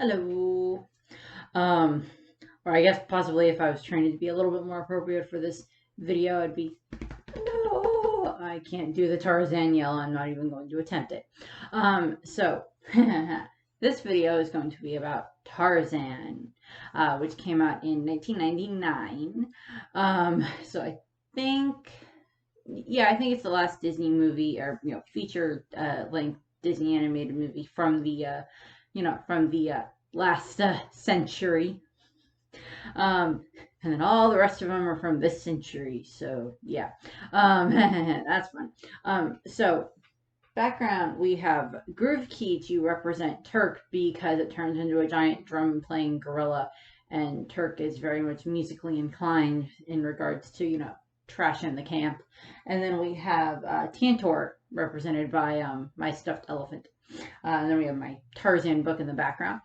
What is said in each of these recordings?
Hello. Um, or I guess possibly if I was trained to be a little bit more appropriate for this video, I'd be, no, I can't do the Tarzan yell. I'm not even going to attempt it. So this video is going to be about Tarzan, which came out in 1999. So I think, yeah, I think it's the last Disney movie or, feature length Disney animated movie from the last century. Um, and then all the rest of them are from this century. So yeah, that's fun. So background, we have Groove Key to represent Turk because it turns into a giant drum playing gorilla, and Turk is very much musically inclined in regards to trash in the camp. And then we have Tantor represented by my stuffed elephant. And then we have my Tarzan book in the background.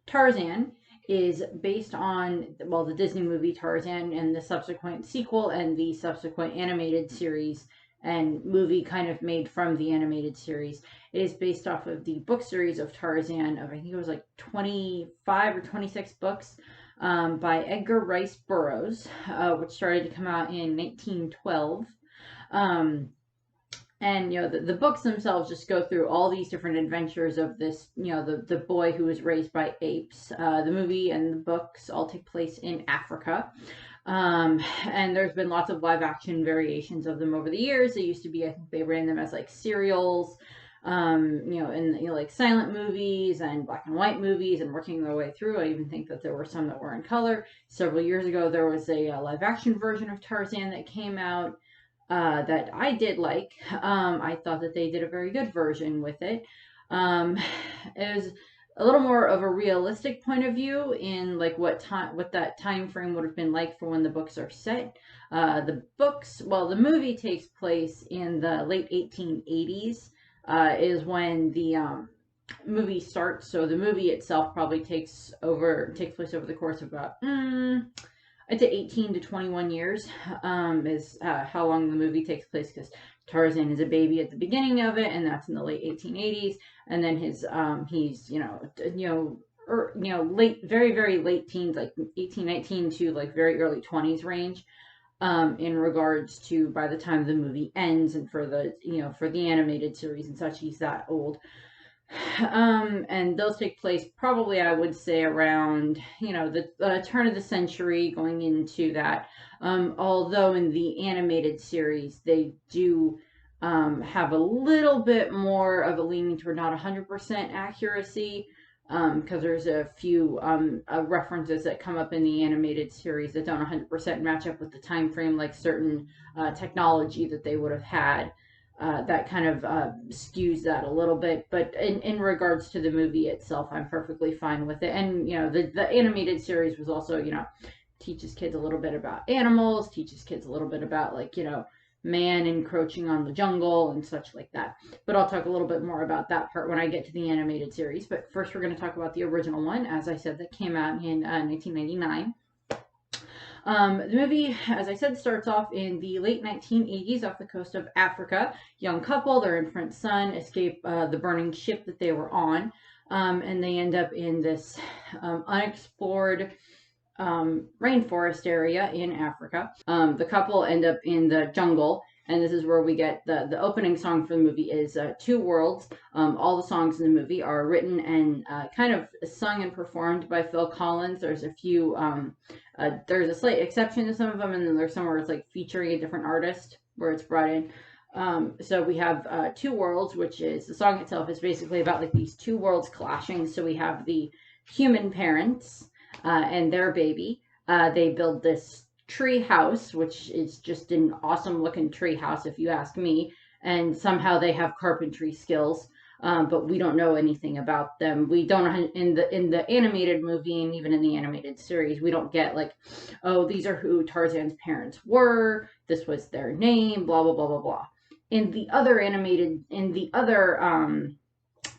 Tarzan is based on, well, the Disney movie Tarzan and the subsequent sequel and the subsequent animated series and movie kind of made from the animated series. It is based off of the book series of Tarzan of, I think it was like 25 or 26 books by Edgar Rice Burroughs, which started to come out in 1912. And the books themselves just go through all these different adventures of this, the boy who was raised by apes. The movie and the books all take place in Africa. And there's been lots of live action variations of them over the years. They used to be, I think they ran them as like serials, like silent movies and black and white movies, and working their way through. I even think that there were some that were in color. Several years ago, there was a live action version of Tarzan that came out. That I did like. I thought that they did a very good version with it. It was a little more of a realistic point of view in like what that time frame would have been like for when the books are set. The movie takes place in the late 1880s. Is when the movie starts. So the movie itself probably takes place over the course of about I'd say 18 to 21 years is how long the movie takes place, because Tarzan is a baby at the beginning of it, and that's in the late 1880s, and then he's late, very very late teens, like 18, 19 to like very early 20s range. In regards to by the time the movie ends, and for the animated series and such, he's that old. And those take place probably, I would say, around the turn of the century, going into that. Although in the animated series they do have a little bit more of a leaning toward not 100% accuracy, because there's a few references that come up in the animated series that don't 100% match up with the time frame, like certain technology that they would have had. That kind of skews that a little bit, but in regards to the movie itself, I'm perfectly fine with it. And the animated series was also teaches kids a little bit about animals, teaches kids a little bit about man encroaching on the jungle and such like that. But I'll talk a little bit more about that part when I get to the animated series. But first, we're going to talk about the original one, as I said, that came out in 1999. The movie, as I said, starts off in the late 1980s off the coast of Africa. Young couple, their infant son, escape the burning ship that they were on, and they end up in this unexplored rainforest area in Africa. The couple end up in the jungle, and this is where we get the opening song for the movie is Two Worlds. All the songs in the movie are written and kind of sung and performed by Phil Collins. There's a few, there's a slight exception to some of them, and then there's some where it's like featuring a different artist where it's brought in. So we have Two Worlds, which is, the song itself is basically about like these two worlds clashing. So we have the human parents and their baby. They build this tree house, which is just an awesome looking tree house, if you ask me. And somehow they have carpentry skills, but we don't know anything about them. We don't in the animated movie, and even in the animated series, we don't get like, oh, these are who Tarzan's parents were. This was their name. Blah blah blah blah blah. In the other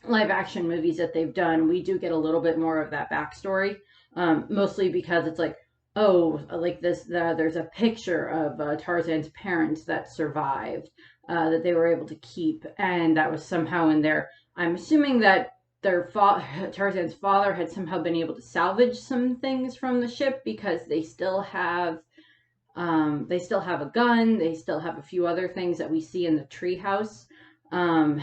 live action movies that they've done, we do get a little bit more of that backstory. Mostly because it's like, oh, like there's a picture of Tarzan's parents that survived, that they were able to keep, and that was somehow in there. I'm assuming that Tarzan's father had somehow been able to salvage some things from the ship because they still have a gun, they still have a few other things that we see in the treehouse. And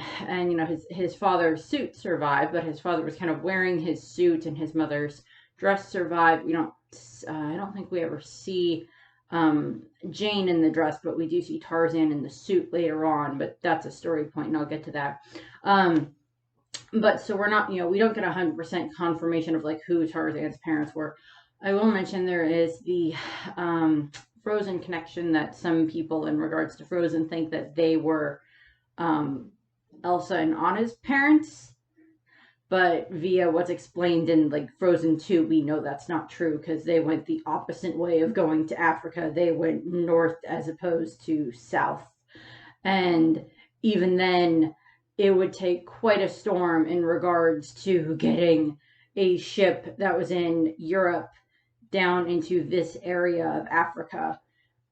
his father's suit survived, but his father was kind of wearing his suit, and his mother's dress survived. I don't think we ever see Jane in the dress, but we do see Tarzan in the suit later on. But that's a story point, and I'll get to that. But so we're not, we don't get 100% confirmation of like who Tarzan's parents were. I will mention there is the Frozen connection, that some people in regards to Frozen think that they were Elsa and Anna's parents, but via what's explained in like Frozen 2, we know that's not true because they went the opposite way of going to Africa. They went north as opposed to south. And even then, it would take quite a storm in regards to getting a ship that was in Europe down into this area of Africa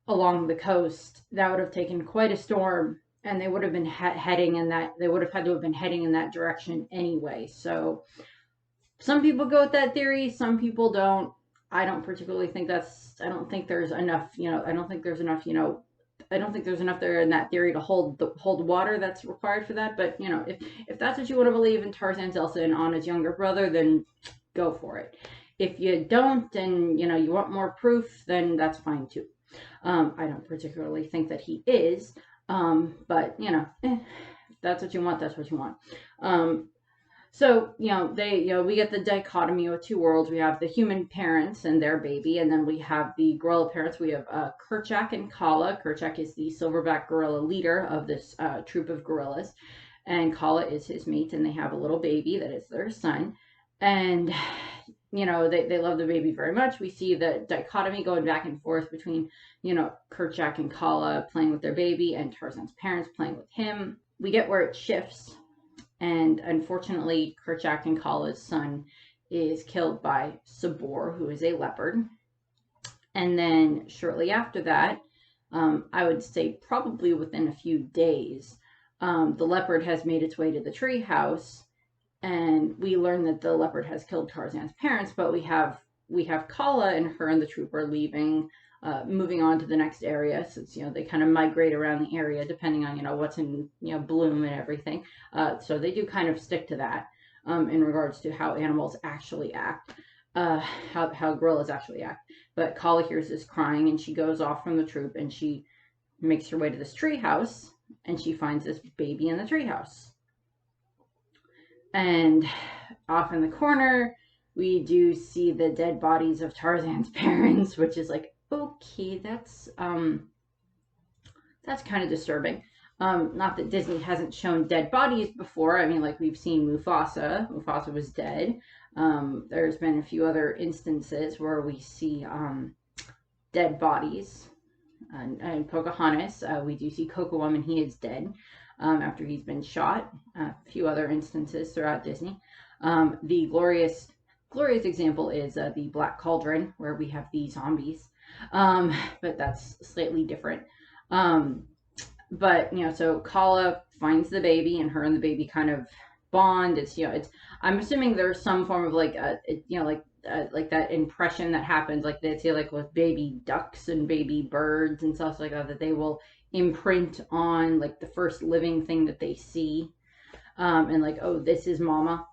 along the coast. That would have taken quite a storm, and they would have been they would have had to have been heading in that direction anyway. So some people go with that theory, some people don't. I don't particularly think I don't think there's enough, I don't think there's enough, I don't think there's enough there in that theory to hold water that's required for that. But, if that's what you want to believe in Tarzan's Elsa and Anna's younger brother, then go for it. If you don't, and, you want more proof, then that's fine too. I don't particularly think that he is, but, if that's what you want, that's what you want. So, we get the dichotomy of two worlds. We have the human parents and their baby, and then we have the gorilla parents. We have Kerchak and Kala. Kerchak is the silverback gorilla leader of this troop of gorillas, and Kala is his mate, and they have a little baby that is their son. And, they love the baby very much. We see the dichotomy going back and forth between, Kerchak and Kala playing with their baby and Tarzan's parents playing with him. We get where it shifts. And unfortunately, Kerchak and Kala's son is killed by Sabor, who is a leopard. And then shortly after that, I would say probably within a few days, the leopard has made its way to the treehouse, and we learn that the leopard has killed Tarzan's parents. But we have Kala and her and the troop are leaving, moving on to the next area, since they kind of migrate around the area depending on what's in bloom and everything. So they do kind of stick to that in regards to how animals actually act, how gorillas actually act. But Kala hears this crying, and she goes off from the troop, and she makes her way to this treehouse, and she finds this baby in the treehouse. And off in the corner, we do see the dead bodies of Tarzan's parents, which is like, okay, that's kind of disturbing. Not that Disney hasn't shown dead bodies before. I mean, like, we've seen Mufasa. Mufasa was dead. There's been a few other instances where we see dead bodies. And Pocahontas, we do see Kocoum, and he is dead after he's been shot. A few other instances throughout Disney. The glorious example is the Black Cauldron, where we have the zombies. But that's slightly different. But so Kala finds the baby, and her and the baby kind of bond. It's I'm assuming there's some form of like like that impression that happens, like they say, like with baby ducks and baby birds and stuff like that they will imprint on like the first living thing that they see, and like, oh, this is mama.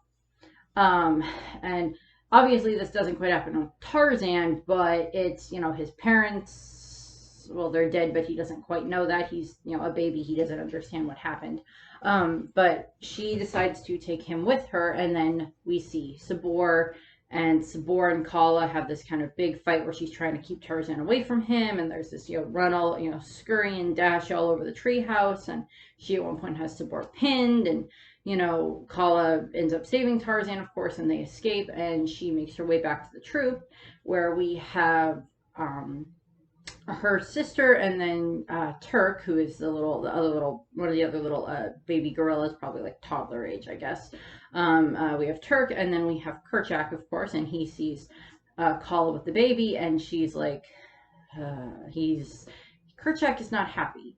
And obviously this doesn't quite happen with Tarzan, but it's, his parents, well, they're dead, but he doesn't quite know that. He's, a baby. He doesn't understand what happened. But she decides to take him with her, and then we see Sabor and Kala have this kind of big fight where she's trying to keep Tarzan away from him, and there's this, scurry and dash all over the treehouse, and she at one point has Sabor pinned, and Kala ends up saving Tarzan, of course, and they escape, and she makes her way back to the troop, where we have her sister, and then Turk, who is one of the other little baby gorillas, probably like toddler age, I guess. We have Turk, and then we have Kerchak, of course, and he sees Kala with the baby, and she's like, Kerchak is not happy.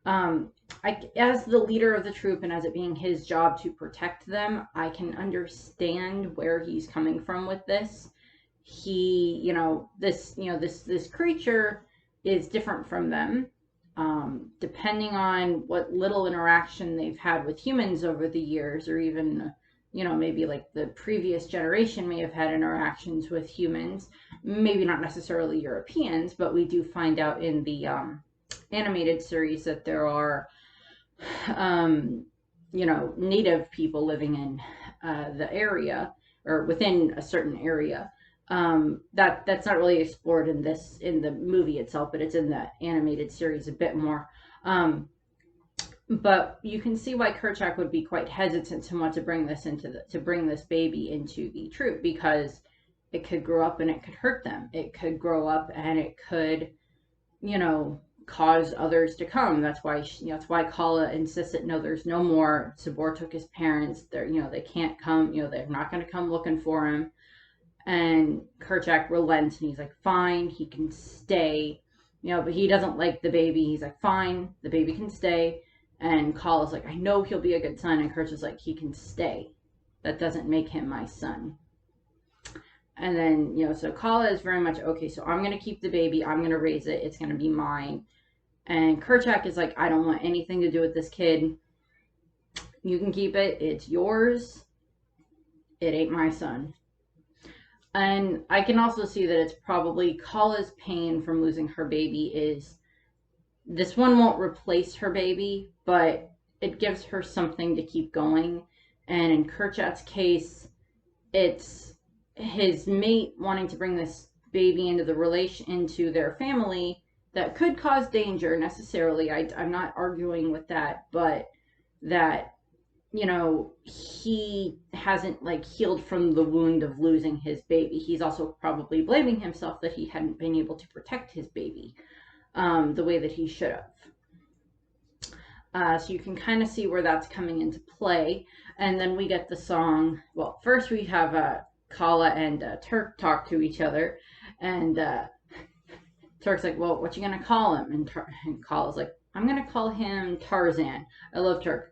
As the leader of the troop and as it being his job to protect them, I can understand where he's coming from with this. He, this creature is different from them. Depending on what little interaction they've had with humans over the years, or even, maybe like the previous generation may have had interactions with humans, maybe not necessarily Europeans, but we do find out in the animated series that there are, native people living in the area or within a certain area. That's not really explored in the movie itself, but it's in the animated series a bit more. But you can see why Kerchak would be quite hesitant to want to bring this baby into the troop, because it could grow up and it could hurt them. It could grow up and it could, cause others to come. That's why Kala insists that no, there's no more Sabortuk's parents. They can't come. They're not going to come looking for him. And Kerchak relents and he's like, fine, he can stay. But he doesn't like the baby. He's like, fine, the baby can stay. And Kala's like, I know he'll be a good son. And Kerchak's like, he can stay. That doesn't make him my son. And then, so Kala is very much, okay, so I'm going to keep the baby. I'm going to raise it. It's going to be mine. And Kerchak is like, I don't want anything to do with this kid. You can keep it. It's yours. It ain't my son. And I can also see that it's probably Kala's pain from losing her baby is, this one won't replace her baby, but it gives her something to keep going. And in Kerchak's case, it's his mate wanting to bring this baby into their family that could cause danger necessarily. I'm not arguing with that, but that, he hasn't healed from the wound of losing his baby. He's also probably blaming himself that he hadn't been able to protect his baby the way that he should have. So you can kind of see where that's coming into play. And then we get the song. Well, first we have Kala and Turk talk to each other, and Turk's like, well, what you gonna call him? And Kala's like, I'm gonna call him Tarzan. I love Turk.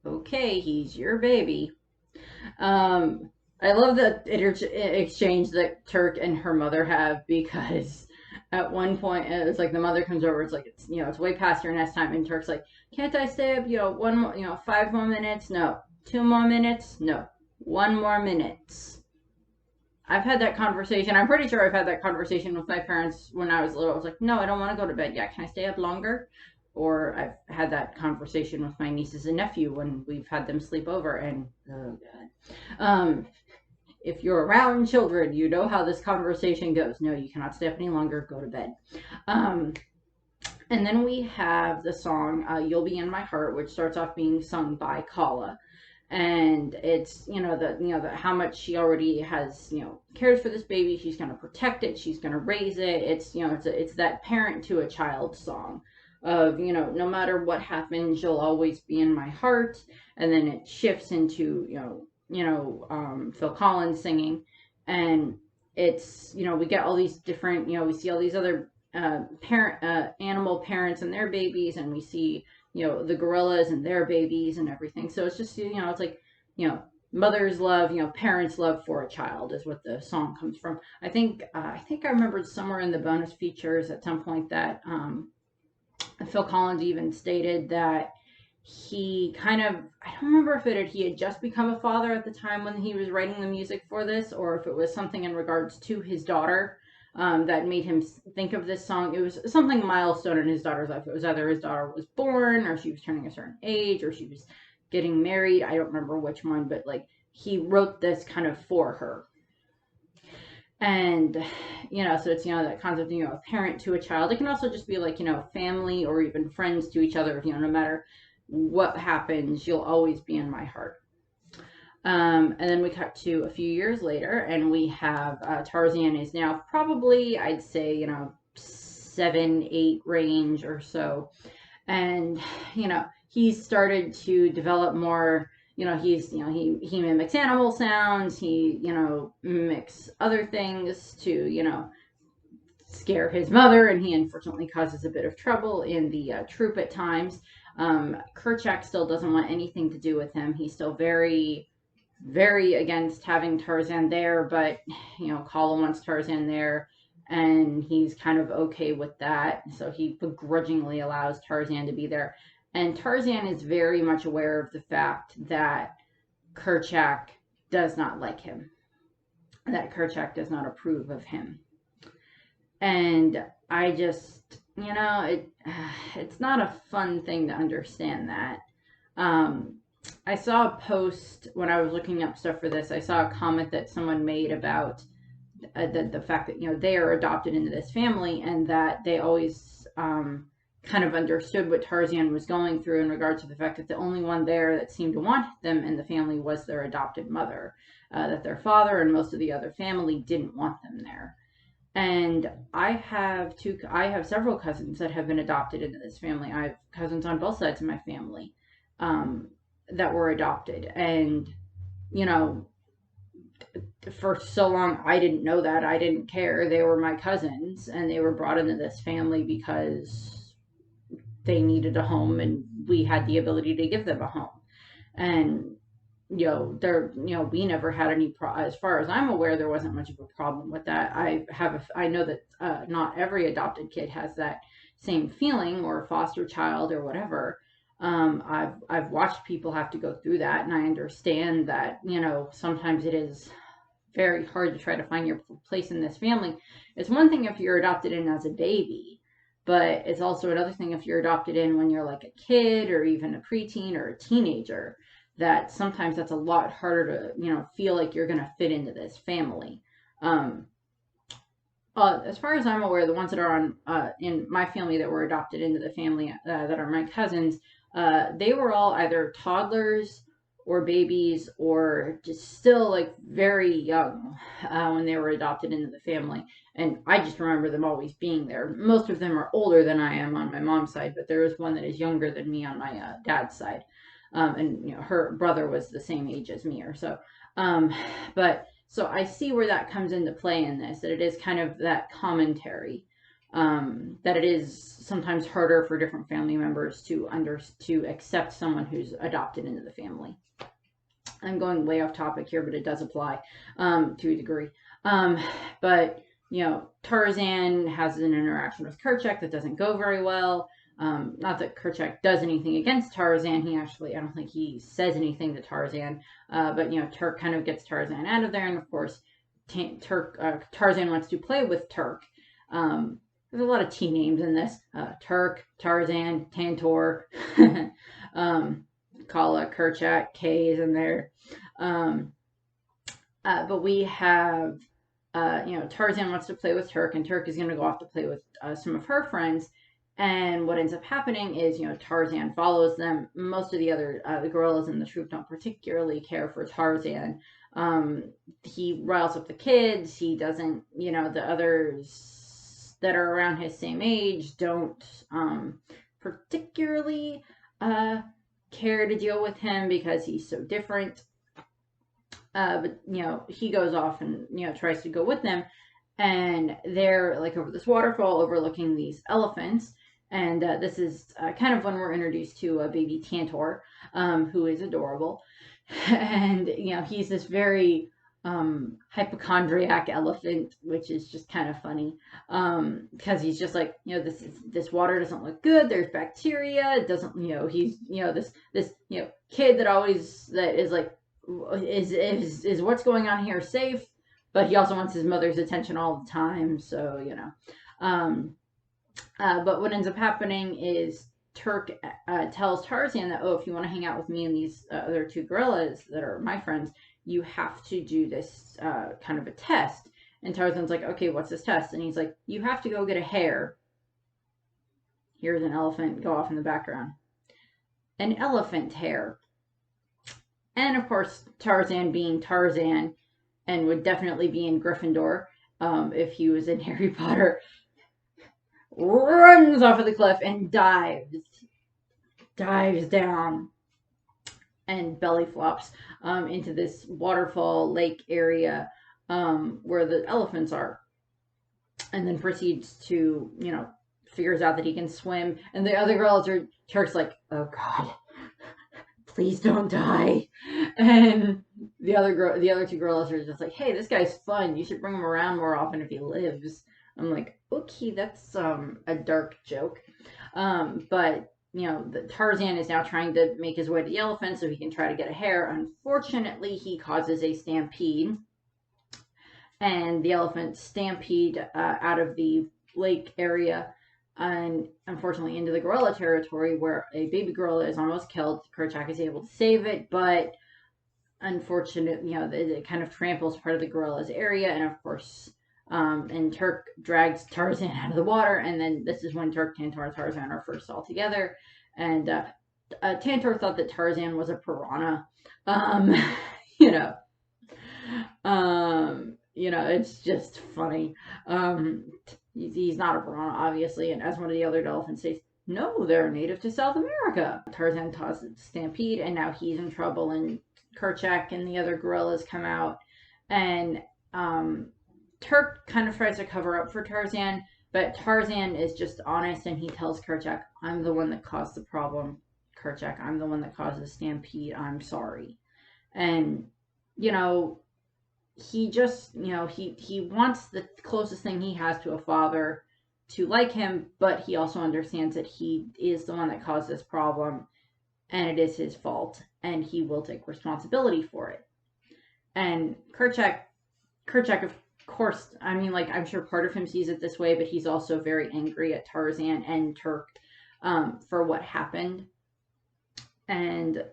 Okay, he's your baby. I love the exchange that Turk and her mother have, because at one point it's like the mother comes over, it's like, it's way past your nest time, and Turk's like, can't I stay up 1 more, 5 more minutes? No. 2 more minutes? No. 1 more minute. I've had that conversation. I'm pretty sure I've had that conversation with my parents when I was little. I was like, no, I don't want to go to bed yet. Can I stay up longer? Or I've had that conversation with my nieces and nephew when we've had them sleep over, and oh god. If you're around children, you know how this conversation goes. No, you cannot stay up any longer. Go to bed. And then we have the song "You'll Be in My Heart," which starts off being sung by Kala, and it's how much she already has cared for this baby. She's going to protect it. She's going to raise it. It's that parent to a child song of no matter what happens, you'll always be in my heart. And then it shifts into Phil Collins singing, and it's we get all these different we see all these other animal parents and their babies, and we see the gorillas and their babies and everything. So it's just it's like mother's love, parents' love for a child is what the song comes from. I think I remembered somewhere in the bonus features at some point that Phil Collins even stated that he I don't remember if he had just become a father at the time when he was writing the music for this, or if it was something in regards to his daughter that made him think of this song. It was something milestone in his daughter's life. It was either his daughter was born, or she was turning a certain age, or she was getting married. I don't remember which one, but he wrote this kind of for her. And, so it's, that concept of, a parent to a child. It can also just be family or even friends to each other. No matter what happens, you'll always be in my heart. And then we cut to a few years later, and we have Tarzan is now probably, I'd say, 7, 8 range or so. And, he's started to develop more. He mimics animal sounds. He, mimics other things to, scare his mother, and he unfortunately causes a bit of trouble in the troop at times. Kerchak still doesn't want anything to do with him. He's still very, very against having Tarzan there, but Kala wants Tarzan there, and he's kind of okay with that. So he begrudgingly allows Tarzan to be there. And Tarzan is very much aware of the fact that Kerchak does not like him, that Kerchak does not approve of him. And I just, it's not a fun thing to understand that. I saw a post when I was looking up stuff for this. I saw a comment that someone made about the fact that, they are adopted into this family, and that they always kind of understood what Tarzan was going through in regard to the fact that the only one there that seemed to want them in the family was their adopted mother, that their father and most of the other family didn't want them there. And I have several cousins that have been adopted into this family. I have cousins on both sides of my family that were adopted. And, for so long, I didn't know that. I didn't care. They were my cousins, and they were brought into this family because they needed a home, and we had the ability to give them a home. And we never had any as far as I'm aware, there wasn't much of a problem with that. I know that not every adopted kid has that same feeling, or foster child or whatever. I've watched people have to go through that, and I understand that, sometimes it is very hard to try to find your place in this family. It's one thing if you're adopted in as a baby, but it's also another thing if you're adopted in when you're like a kid, or even a preteen or a teenager, that sometimes that's a lot harder to, feel like you're going to fit into this family. As far as I'm aware, the ones that are on in my family that were adopted into the family that are my cousins, they were all either toddlers or babies, or just still like very young when they were adopted into the family. And I just remember them always being there. Most of them are older than I am on my mom's side, but there is one that is younger than me on my dad's side. And her brother was the same age as me or so. But so I see where that comes into play in this, that it is kind of that commentary, that it is sometimes harder for different family members to accept someone who's adopted into the family. I'm going way off topic here, but it does apply to a degree. But Tarzan has an interaction with Kerchak that doesn't go very well. Not that Kerchak does anything against Tarzan. I don't think he says anything to Tarzan. But Turk kind of gets Tarzan out of there, and of course, Tarzan wants to play with Turk. There's a lot of T names in this. Turk, Tarzan, Tantor, Kala, Kerchak, K is in there. But we have, Tarzan wants to play with Turk, and Turk is going to go off to play with some of her friends. And what ends up happening is, Tarzan follows them. Most of the other the gorillas in the troop don't particularly care for Tarzan. He riles up the kids. He doesn't, the others that are around his same age don't particularly care to deal with him because he's so different. But he goes off and tries to go with them, and they're like over this waterfall overlooking these elephants. And this is kind of when we're introduced to a baby Tantor, who is adorable. And he's this very hypochondriac elephant, which is just kind of funny, because he's just like, this water doesn't look good, there's bacteria, it doesn't, he's this kid that is like, is what's going on here safe? But he also wants his mother's attention all the time, so but what ends up happening is Turk tells Tarzan that, if you want to hang out with me and these other two gorillas that are my friends, you have to do this kind of a test. And Tarzan's like, okay, what's this test? And he's like, you have to go get a hare. Here's an elephant go off in the background. An elephant hair. And of course, Tarzan being Tarzan, and would definitely be in Gryffindor if he was in Harry Potter, runs off of the cliff and dives down and belly flops into this waterfall lake area where the elephants are. and then proceeds to, figures out that he can swim. And the other girls are, Turk's like, oh God, please don't die. And the other two girls are just like, hey, this guy's fun. You should bring him around more often if he lives. I'm like, okay, that's a dark joke. But the Tarzan is now trying to make his way to the elephant so he can try to get a hare. Unfortunately, he causes a stampede, and the elephants stampede out of the lake area and unfortunately into the gorilla territory, where a baby gorilla is almost killed. Kerchak is able to save it, but unfortunately, it kind of tramples part of the gorilla's area, and of course, and Turk drags Tarzan out of the water, and then this is when Turk, Tantor, and Tarzan are first all together, and Tantor thought that Tarzan was a piranha. you know, it's just funny. He's not a piranha, obviously, and as one of the other dolphins says, no, they're native to South America. Tarzan tosses Stampede, and now he's in trouble, and Kerchak and the other gorillas come out, and Turk kind of tries to cover up for Tarzan, but Tarzan is just honest, and he tells Kerchak, I'm the one that caused the problem, Kerchak. I'm the one that caused the stampede. I'm sorry. And, he just, he wants the closest thing he has to a father to like him, but he also understands that he is the one that caused this problem, and it is his fault, and he will take responsibility for it. And Kerchak, of course, I'm sure part of him sees it this way, but he's also very angry at Tarzan and Turk for what happened. And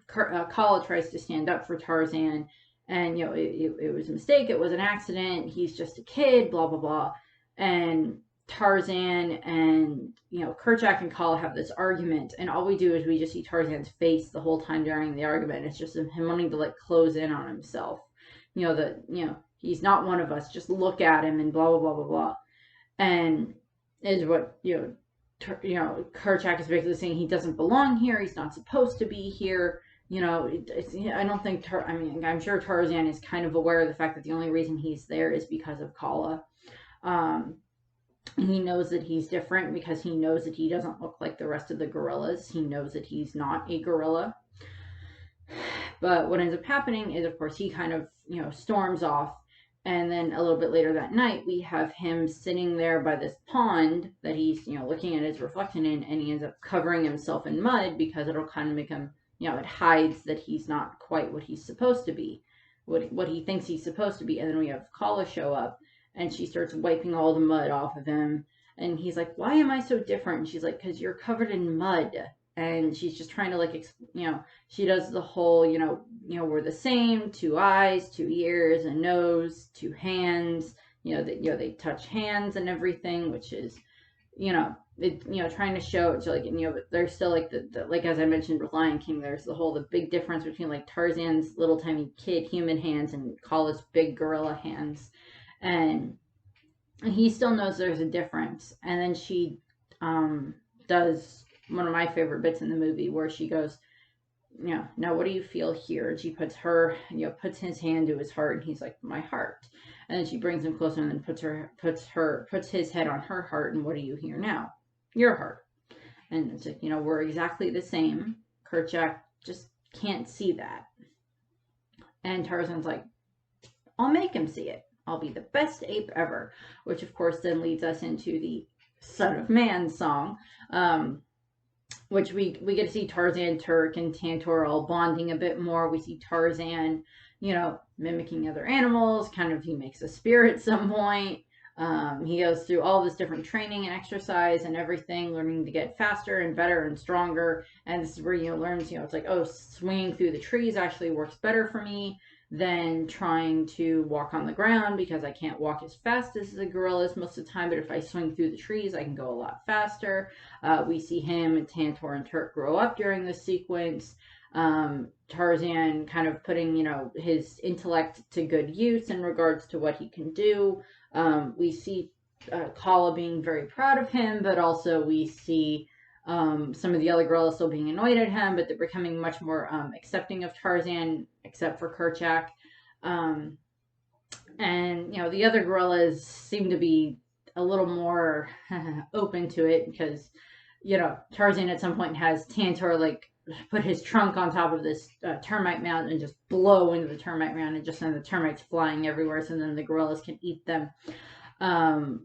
Kala tries to stand up for Tarzan, and it was a mistake, it was an accident, he's just a kid, blah blah blah. And Tarzan and Kerchak and Kala have this argument, and all we do is we just see Tarzan's face the whole time during the argument. It's just him wanting to close in on himself. He's not one of us. Just look at him and blah blah blah blah blah. And is what Kerchak is basically saying he doesn't belong here. He's not supposed to be here. I don't think. I'm sure Tarzan is kind of aware of the fact that the only reason he's there is because of Kala. He knows that he's different because he knows that he doesn't look like the rest of the gorillas. He knows that he's not a gorilla. But what ends up happening is, of course, he kind of, storms off. And then a little bit later that night, we have him sitting there by this pond that he's, looking at his reflection in, and he ends up covering himself in mud because it'll kind of make him, it hides that he's not quite what he's supposed to be, what he thinks he's supposed to be. And then we have Kala show up, and she starts wiping all the mud off of him. And he's like, why am I so different? And she's like, because you're covered in mud. And she's just trying to, she does the whole, we're the same, 2 eyes, 2 ears, a nose, 2 hands, they touch hands and everything, which is, trying to show it's but there's still the as I mentioned with Lion King, there's the big difference between Tarzan's little tiny kid human hands and Kala's big gorilla hands. And he still knows there's a difference. And then she does one of my favorite bits in the movie where she goes, now what do you feel here? And she puts puts his hand to his heart, and he's like, my heart. And then she brings him closer and then puts his head on her heart, and what do you hear now? Your heart. And it's like, we're exactly the same. Kerchak just can't see that. And Tarzan's like, I'll make him see it. I'll be the best ape ever. Which of course then leads us into the Son of Man song. Which we get to see Tarzan, Turk, and Tantor all bonding a bit more. We see Tarzan, mimicking other animals. Kind of, he makes a spear at some point. He goes through all this different training and exercise and everything, learning to get faster and better and stronger. And this is where learns, it's like, oh, swinging through the trees actually works better for me than trying to walk on the ground, because I can't walk as fast as the gorillas most of the time, but if I swing through the trees, I can go a lot faster. We see him and Tantor and Turk grow up during this sequence. Tarzan kind of putting, his intellect to good use in regards to what he can do. We see Kala being very proud of him, but also we see some of the other gorillas still being annoyed at him, but they're becoming much more accepting of Tarzan, except for Kerchak. And, the other gorillas seem to be a little more open to it because, Tarzan at some point has Tantor like put his trunk on top of this termite mound and just blow into the termite mound and just send the termites flying everywhere, so then the gorillas can eat them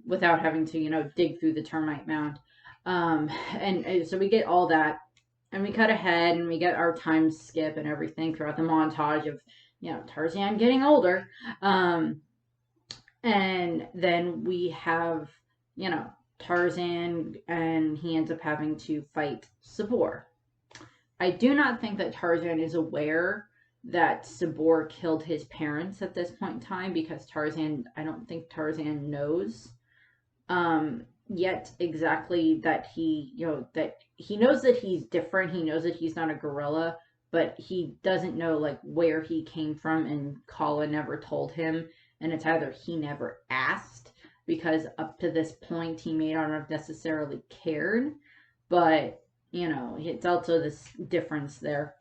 without having to, dig through the termite mound. And so we get all that, and we cut ahead and we get our time skip and everything throughout the montage of, Tarzan getting older. And then we have, Tarzan, and he ends up having to fight Sabor. I do not think that Tarzan is aware that Sabor killed his parents at this point in time, because I don't think Tarzan knows yet exactly that that he knows that he's different. He knows that he's not a gorilla, but he doesn't know like where he came from, and Kala never told him. And it's either he never asked, because up to this point he may not have necessarily cared, but it's also this difference there.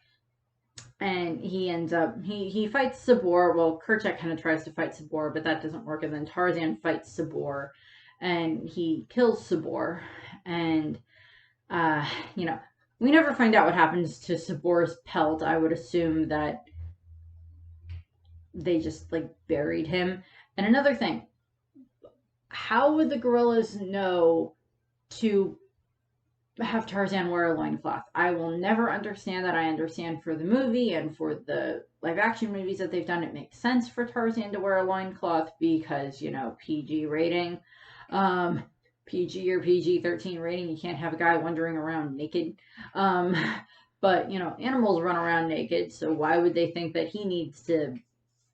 And he ends up he fights Sabor. Well, Kerchak kind of tries to fight Sabor, but that doesn't work, and then Tarzan fights Sabor and he kills Sabor. And we never find out what happens to Sabor's pelt. I would assume that they just like buried him. And another thing, how would the gorillas know to have Tarzan wear a loincloth? I will never understand that. I understand for the movie and for the live action movies that they've done, it makes sense for Tarzan to wear a loincloth because, PG rating. PG or PG-13 rating, you can't have a guy wandering around naked. But, animals run around naked, so why would they think that he needs to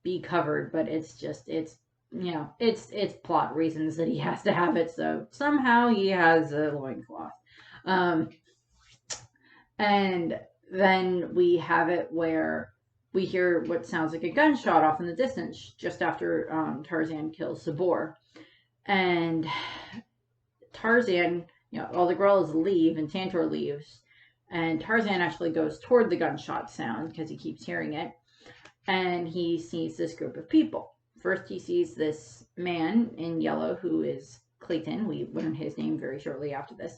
be covered? But it's plot reasons that he has to have it, so somehow he has a loincloth. And then we have it where we hear what sounds like a gunshot off in the distance just after Tarzan kills Sabor. And Tarzan, all the gorillas leave and Tantor leaves, and Tarzan actually goes toward the gunshot sound because he keeps hearing it, and he sees this group of people. First, he sees this man in yellow who is Clayton. We learn his name very shortly after this.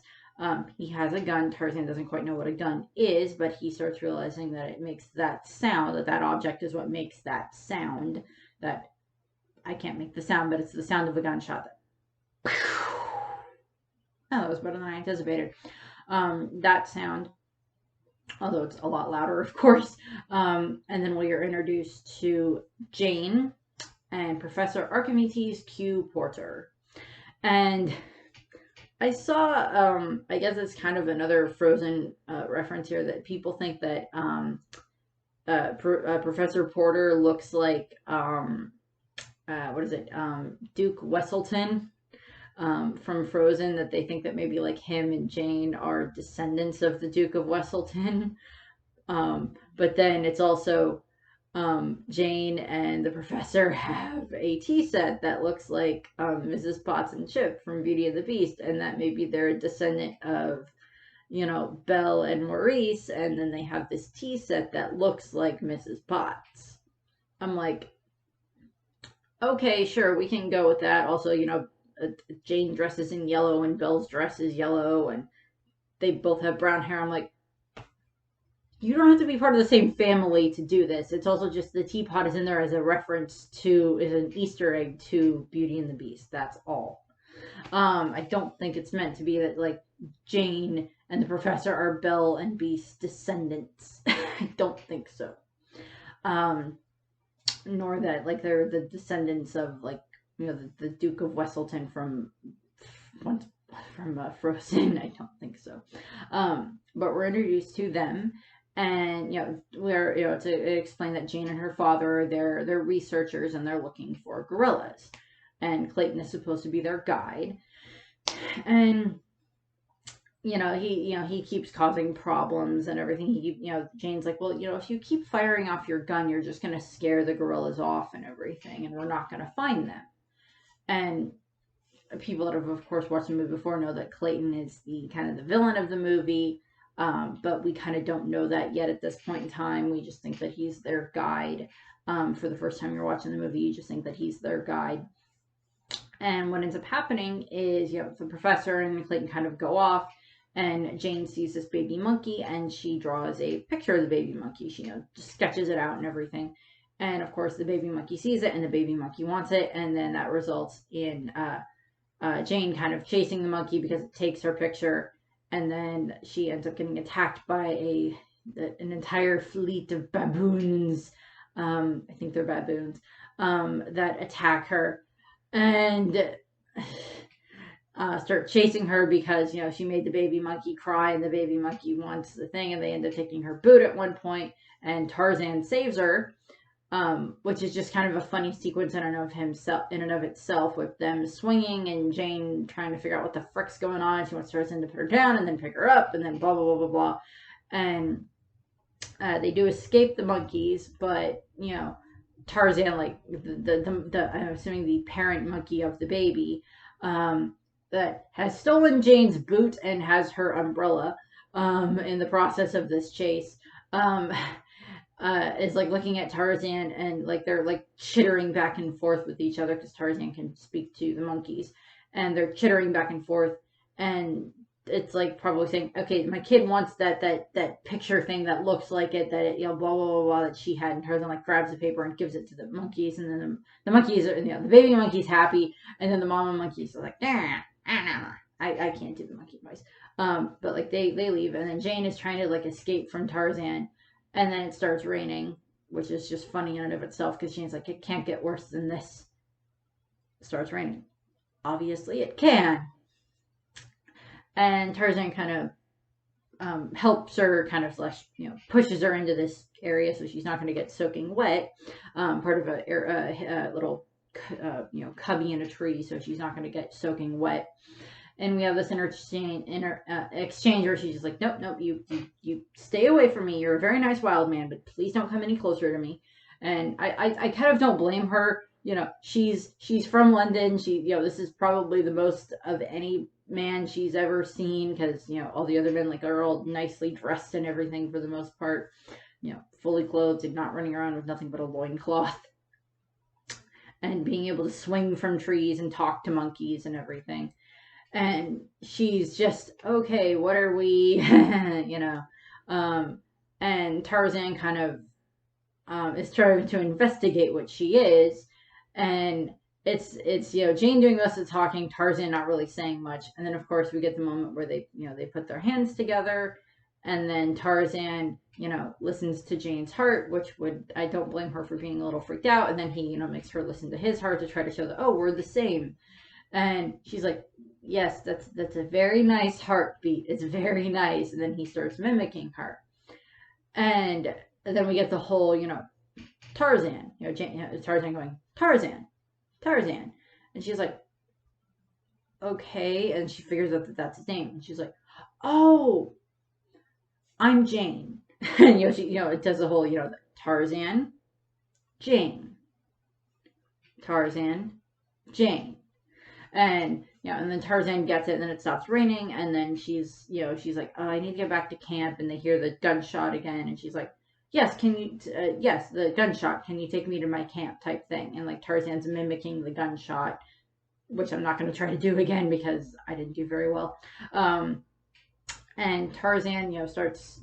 He has a gun. Tarzan doesn't quite know what a gun is, but he starts realizing that it makes that sound, that object is what makes that sound. That I can't make the sound, but it's the sound of a gunshot. Oh, that was better than I anticipated. That sound, although it's a lot louder, of course. And then we are introduced to Jane and Professor Archimedes Q. Porter. And I saw, I guess it's kind of another Frozen reference here, that people think that Professor Porter looks like, Duke Weselton from Frozen, that they think that maybe like him and Jane are descendants of the Duke of Weselton. But then it's also Jane and the professor have a tea set that looks like Mrs. Potts and Chip from Beauty and the Beast, and that maybe they're a descendant of, Belle and Maurice, and then they have this tea set that looks like Mrs. Potts. I'm like, okay, sure, we can go with that. Also, Jane dresses in yellow and Belle's dress is yellow, and they both have brown hair. I'm like, you don't have to be part of the same family to do this. It's also just the teapot is in there as a reference to, is an Easter egg to Beauty and the Beast. That's all. I don't think it's meant to be that like Jane and the professor are Belle and Beast descendants. I don't think so. Nor that like they're the descendants of like, the Duke of Weselton from Frozen. I don't think so. But we're introduced to them. And, we're, to explain that Jane and her father, they're researchers and they're looking for gorillas. And Clayton is supposed to be their guide. And, he keeps causing problems and everything. Jane's like, well, if you keep firing off your gun, you're just going to scare the gorillas off and everything, and we're not going to find them. And people that have, of course, watched the movie before know that Clayton is the kind of the villain of the movie. But we kind of don't know that yet at this point in time. We just think that he's their guide. for the first time you're watching the movie. You just think that he's their guide. And what ends up happening is, the professor and Clayton kind of go off, and Jane sees this baby monkey, and she draws a picture of the baby monkey. She, just sketches it out and everything. And of course, the baby monkey sees it, and the baby monkey wants it, and then that results in Jane kind of chasing the monkey because it takes her picture, and then she ends up getting attacked by an entire fleet of baboons. I think they're baboons that attack her and start chasing her because she made the baby monkey cry, and the baby monkey wants the thing, and they end up taking her boot at one point, and Tarzan saves her. Which is just kind of a funny sequence in and of itself, with them swinging and Jane trying to figure out what the frick's going on. She wants Tarzan to put her down and then pick her up, and then blah blah blah blah blah. And they do escape the monkeys, but Tarzan, like the I'm assuming the parent monkey of the baby, that has stolen Jane's boot and has her umbrella, in the process of this chase. Is like looking at Tarzan, and like they're like chittering back and forth with each other because Tarzan can speak to the monkeys, and they're chittering back and forth, and it's like probably saying, okay, my kid wants that picture thing that looks like it, that it, blah blah blah blah, that she had, and Tarzan like grabs the paper and gives it to the monkeys, and then the monkeys are, the baby monkey's happy, and then the mama monkeys are like, I can't do the monkey voice, but like they leave, and then Jane is trying to like escape from Tarzan. And then it starts raining, which is just funny in and of itself, because Jane's like, it can't get worse than this. It starts raining. Obviously, it can. And Tarzan kind of helps her, kind of pushes her into this area so she's not going to get soaking wet. Part of a little, cubby in a tree, so she's not going to get soaking wet. And we have this exchange where she's just like, nope, you stay away from me. You're a very nice wild man, but please don't come any closer to me. And I kind of don't blame her. She's from London. This is probably the most of any man she's ever seen, because all the other men are all nicely dressed and everything for the most part, fully clothed and not running around with nothing but a loincloth, and being able to swing from trees and talk to monkeys and everything. And she's just, okay, what are we, and Tarzan kind of is trying to investigate what she is, and it's Jane doing most of the talking, Tarzan not really saying much, and then of course we get the moment where they put their hands together, and then Tarzan listens to Jane's heart, which I don't blame her for being a little freaked out, and then he makes her listen to his heart to try to show that, oh, we're the same. And she's like, yes, that's a very nice heartbeat. It's very nice. And then he starts mimicking her. And then we get the whole, Tarzan, Tarzan going, Tarzan. And she's like, okay. And she figures out that that's his name. And she's like, oh, I'm Jane. And, it does the whole, Tarzan, Jane. Tarzan, Jane. And and then Tarzan gets it, and then it stops raining, and then she's like, oh, I need to get back to camp, and they hear the gunshot again, and she's like, yes, can you, yes, the gunshot, can you take me to my camp, type thing, and like Tarzan's mimicking the gunshot, which I'm not going to try to do again because I didn't do very well, and Tarzan, starts,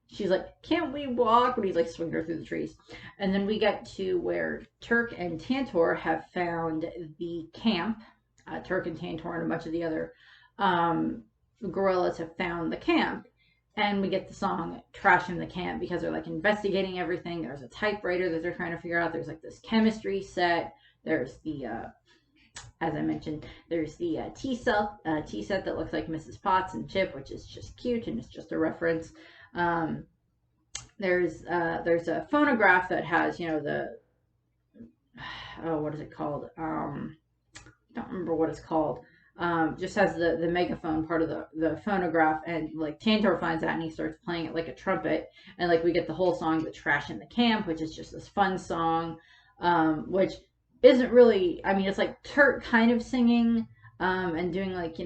she's like, can't we walk, but he's like swinging her through the trees, and then we get to where Turk and Tantor have found the camp. Turk and Tantor and a bunch of the other gorillas have found the camp, and we get the song Trash in the Camp, because they're like investigating everything. There's a typewriter that they're trying to figure out. There's like this chemistry set. There's the as I mentioned, there's the tea set that looks like Mrs. Potts and Chip, which is just cute, and it's just a reference. There's a phonograph that has what is it called? Don't remember what it's called. Just has the megaphone part of the phonograph, and like Tantor finds that, and he starts playing it like a trumpet, and like we get the whole song, the Trash in the Camp, which is just this fun song, which isn't really, I mean, it's like Turk kind of singing, and doing like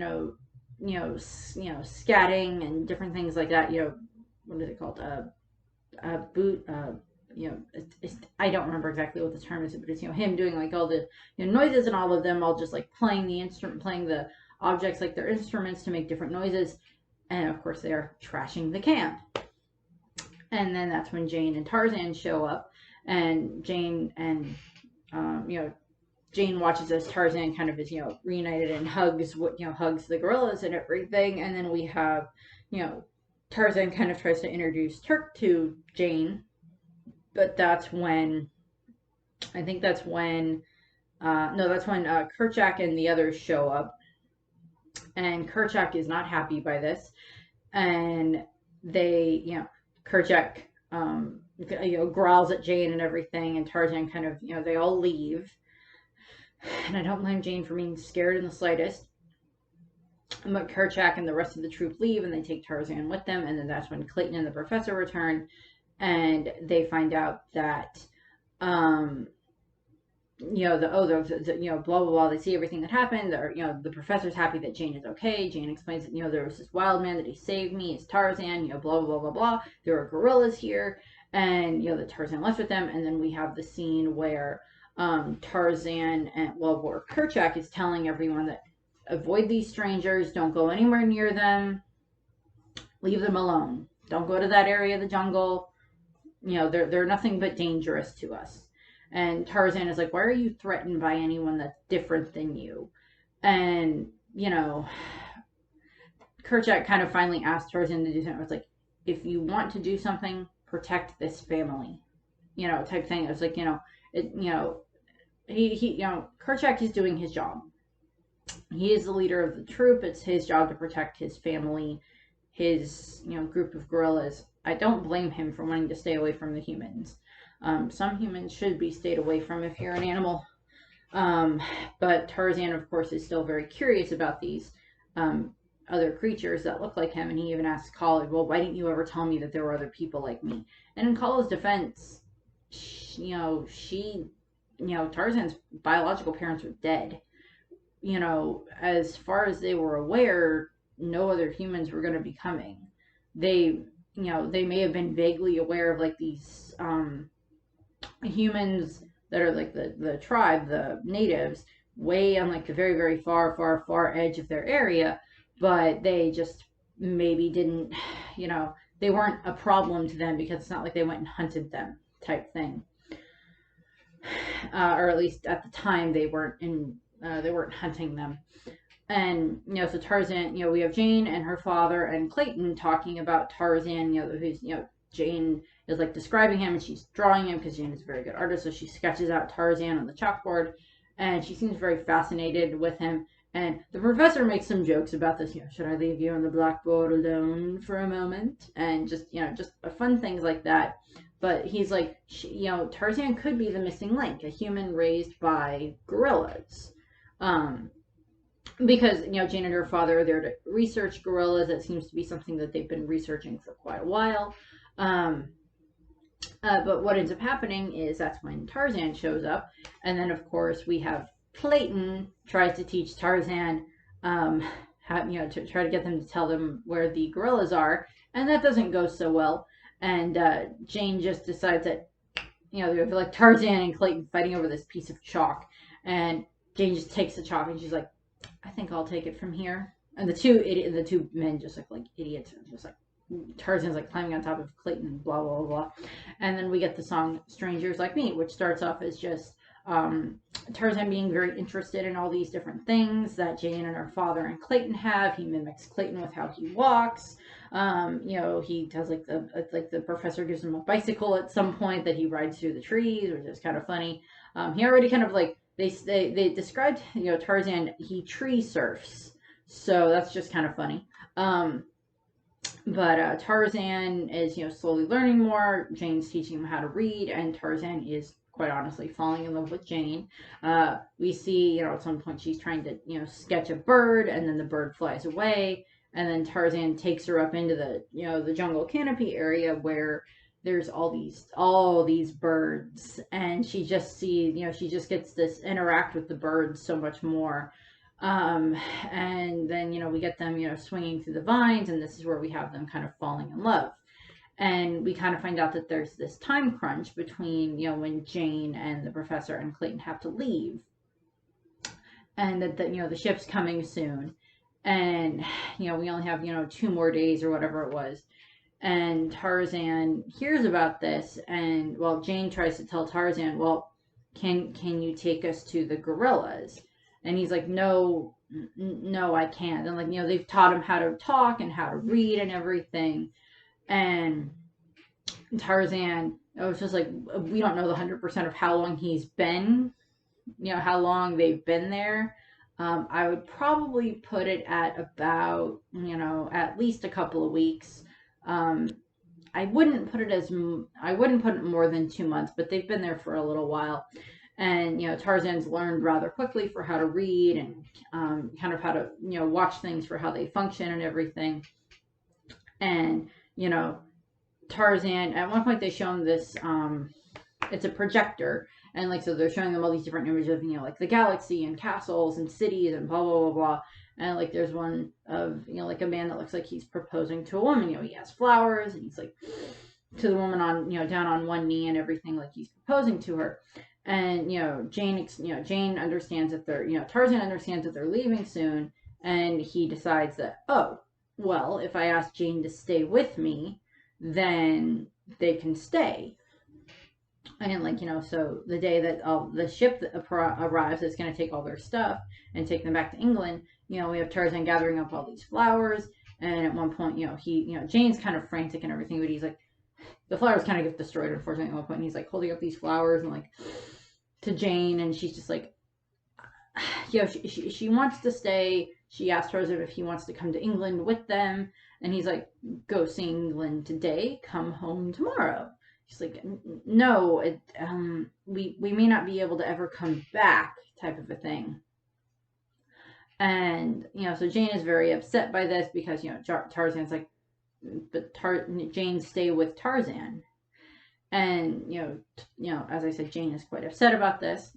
scatting and different things like that. What is it called? I don't remember exactly what the term is, but it's, him doing like all the noises, and all of them all just like playing the objects like their instruments to make different noises. And of course they are trashing the camp. And then that's when Jane and Tarzan show up, and Jane watches as Tarzan kind of is, reunited and hugs the gorillas and everything. And then we have, Tarzan kind of tries to introduce Turk to Jane, but that's when Kerchak and the others show up, and Kerchak is not happy by this, and Kerchak growls at Jane and everything, and Tarzan kind of, they all leave. And I don't blame Jane for being scared in the slightest. But Kerchak and the rest of the troop leave, and they take Tarzan with them. And then that's when Clayton and the professor return, and they find out that, blah blah blah. They see everything that happened. The professor's happy that Jane is okay. Jane explains that, there was this wild man that he saved me. It's Tarzan. Blah blah blah blah. There are gorillas here, and that Tarzan left with them. And then we have the scene where Tarzan where Kerchak is telling everyone that avoid these strangers, don't go anywhere near them, leave them alone, don't go to that area of the jungle, they're nothing but dangerous to us. And Tarzan is like, why are you threatened by anyone that's different than you? And Kerchak kind of finally asked Tarzan to do something. It's like, if you want to do something, protect this family, type thing. It's like, Kerchak is doing his job. He is the leader of the troop. It's his job to protect his family, his, group of gorillas. I don't blame him for wanting to stay away from the humans. Some humans should be stayed away from if you're an animal. But Tarzan, of course, is still very curious about these other creatures that look like him. And he even asks Kala, well, why didn't you ever tell me that there were other people like me? And in Kala's defense, Tarzan's biological parents were dead. As far as they were aware, no other humans were going to be coming. They may have been vaguely aware of like these humans that are like the tribe, the natives, way on like the very, very far edge of their area, but they just maybe didn't, they weren't a problem to them because it's not like they went and hunted them type thing. Or at least at the time they weren't hunting them. And so Tarzan, we have Jane and her father and Clayton talking about Tarzan, who's, Jane is like describing him, and she's drawing him because Jane is a very good artist, so she sketches out Tarzan on the chalkboard, and she seems very fascinated with him. And the professor makes some jokes about this, should I leave you on the blackboard alone for a moment? And just fun things like that. But he's like, Tarzan could be the missing link, a human raised by gorillas. Because, Jane and her father are there to research gorillas. That seems to be something that they've been researching for quite a while. But what ends up happening is that's when Tarzan shows up. And then, of course, we have Clayton tries to teach Tarzan, how, to try to get them to tell them where the gorillas are. And that doesn't go so well. And Jane just decides that, they're like Tarzan and Clayton fighting over this piece of chalk. And Jane just takes the chalk and she's like, I think I'll take it from here. And the two men just look like idiots. Just like Tarzan's like climbing on top of Clayton, blah, blah, blah. And then we get the song Strangers Like Me, which starts off as just Tarzan being very interested in all these different things that Jane and her father and Clayton have. He mimics Clayton with how he walks. He does like the professor gives him a bicycle at some point that he rides through the trees, which is kind of funny. He already kind of like, they described, Tarzan, he tree surfs. So that's just kind of funny. But Tarzan is, slowly learning more. Jane's teaching him how to read, and Tarzan is quite honestly falling in love with Jane. We see, at some point she's trying to, sketch a bird, and then the bird flies away, and then Tarzan takes her up into the, the jungle canopy area where there's all these birds, and she just sees, she just gets this interact with the birds so much more. And then, we get them, swinging through the vines, and this is where we have them kind of falling in love. And we kind of find out that there's this time crunch between, when Jane and the professor and Clayton have to leave, and that the ship's coming soon, and we only have 2 more days or whatever it was. And Tarzan hears about this, and well, Jane tries to tell Tarzan, well, can you take us to the gorillas? And he's like, no, I can't. And they've taught him how to talk and how to read and everything. And Tarzan, it was just like, we don't know the 100% of how long he's been, how long they've been there. I would probably put it at about, at least a couple of weeks. I wouldn't put it more than 2 months, but they've been there for a little while. And, Tarzan's learned rather quickly for how to read and kind of how to, watch things for how they function and everything. And, Tarzan, at one point they show him this, it's a projector. And so they're showing them all these different images of, the galaxy and castles and cities and blah, blah, blah, blah. And there's one of, a man that looks like he's proposing to a woman. He has flowers, and he's like to the woman on, down on one knee and everything, like he's proposing to her. And, Jane understands that Tarzan understands that they're leaving soon. And he decides that, oh, well, if I ask Jane to stay with me, then they can stay. And so the day that the ship arrives, it's going to take all their stuff and take them back to England. We have Tarzan gathering up all these flowers, and at one point, Jane's kind of frantic and everything, but he's like, the flowers kind of get destroyed, unfortunately, at one point, and he's like holding up these flowers and to Jane, and she's just like, she wants to stay. She asked Tarzan if he wants to come to England with them, and he's like, go see England today, come home tomorrow. She's like, no, we may not be able to ever come back, type of a thing. And, so Jane is very upset by this because, Tarzan's like, but Jane stay with Tarzan. And, as I said, Jane is quite upset about this.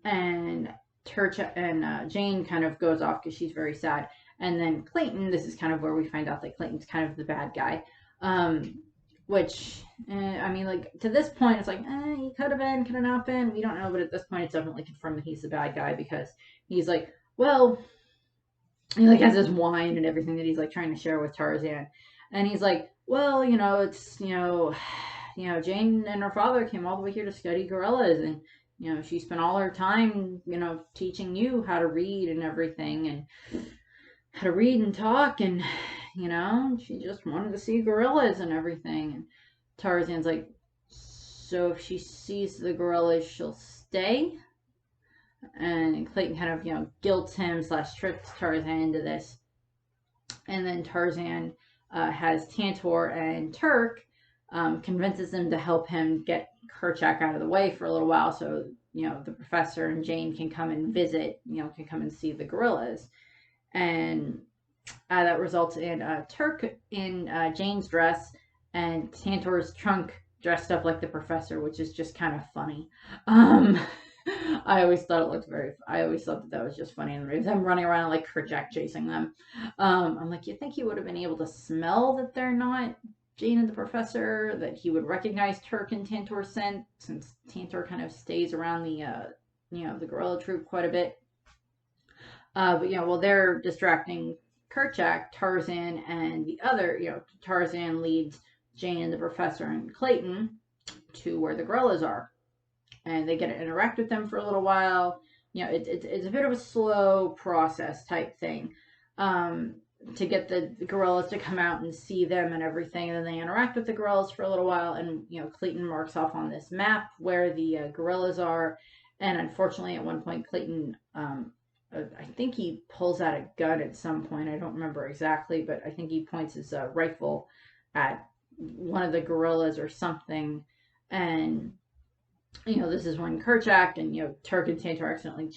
And Jane kind of goes off because she's very sad. And then Clayton, this is kind of where we find out that Clayton's kind of the bad guy. Which, to this point, it's like, he could have been, could have not been. We don't know, but at this point, it's definitely confirmed that he's the bad guy because he's like, well, he has his wine and everything that he's trying to share with Tarzan, and he's like, well, it's Jane and her father came all the way here to study gorillas, and she spent all her time teaching you how to read and everything, and how to read and talk, and she just wanted to see gorillas and everything. And Tarzan's like, so if she sees the gorillas, she'll stay? And Clayton kind of, guilts him / tricks Tarzan into this. And then Tarzan has Tantor and Turk, convinces them to help him get Kerchak out of the way for a little while so, the professor and Jane can come and visit, can come and see the gorillas. And that results in Turk in Jane's dress and Tantor's trunk dressed up like the professor, which is just kind of funny. I always thought that was just funny. And them running around like Kerchak chasing them. I'm like, you think he would have been able to smell that they're not Jane and the professor? That he would recognize Turk and Tantor's scent, since Tantor kind of stays around the the gorilla troop quite a bit. But while they're distracting Kerchak, Tarzan and the other, Tarzan leads Jane and the professor and Clayton to where the gorillas are. And they get to interact with them for a little while. It's a bit of a slow process type thing to get the gorillas to come out and see them and everything. And then they interact with the gorillas for a little while. And, Clayton marks off on this map where the gorillas are. And unfortunately, at one point, Clayton, I think he pulls out a gun at some point. I don't remember exactly, but I think he points his rifle at one of the gorillas or something. And this is when Kerchak and, Turk and Tantor accidentally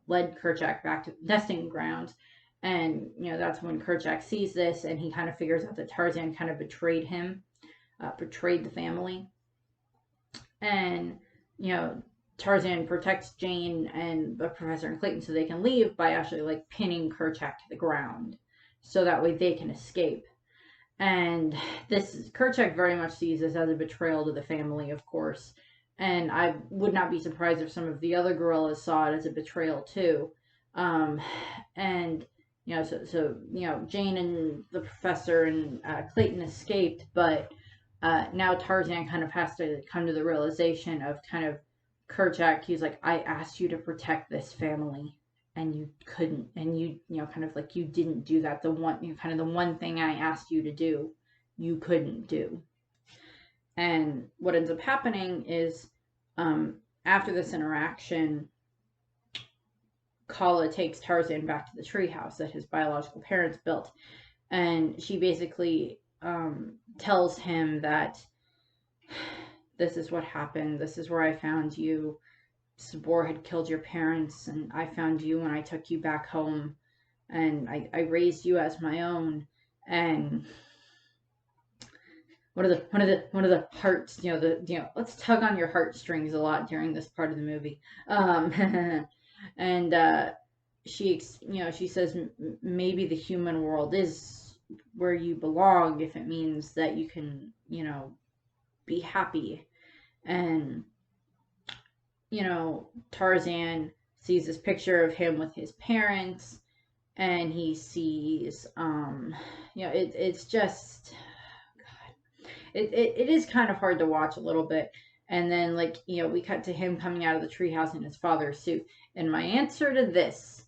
led Kerchak back to the nesting grounds. And, that's when Kerchak sees this and he kind of figures out that Tarzan kind of betrayed him, betrayed the family. And, Tarzan protects Jane and the professor and Clayton so they can leave by actually pinning Kerchak to the ground. So that way they can escape. And Kerchak very much sees this as a betrayal to the family, of course. And I would not be surprised if some of the other gorillas saw it as a betrayal too. Um, and Jane and the professor and Clayton escaped, but now Tarzan kind of has to come to the realization of kind of Kerchak. He's like, I asked you to protect this family, and you couldn't, and kind of like you didn't do that. Kind of the one thing I asked you to do, you couldn't do. And what ends up happening is, after this interaction, Kala takes Tarzan back to the treehouse that his biological parents built, and she basically tells him that this is what happened. This is where I found you. Sabor had killed your parents, and I found you and I took you back home, and I raised you as my own. And one of the hearts, let's tug on your heartstrings a lot during this part of the movie. And she says maybe the human world is where you belong if it means that you can, be happy. And Tarzan sees this picture of him with his parents, and he sees, it's just, God, it is kind of hard to watch a little bit. And then, we cut to him coming out of the treehouse in his father's suit. And my answer to this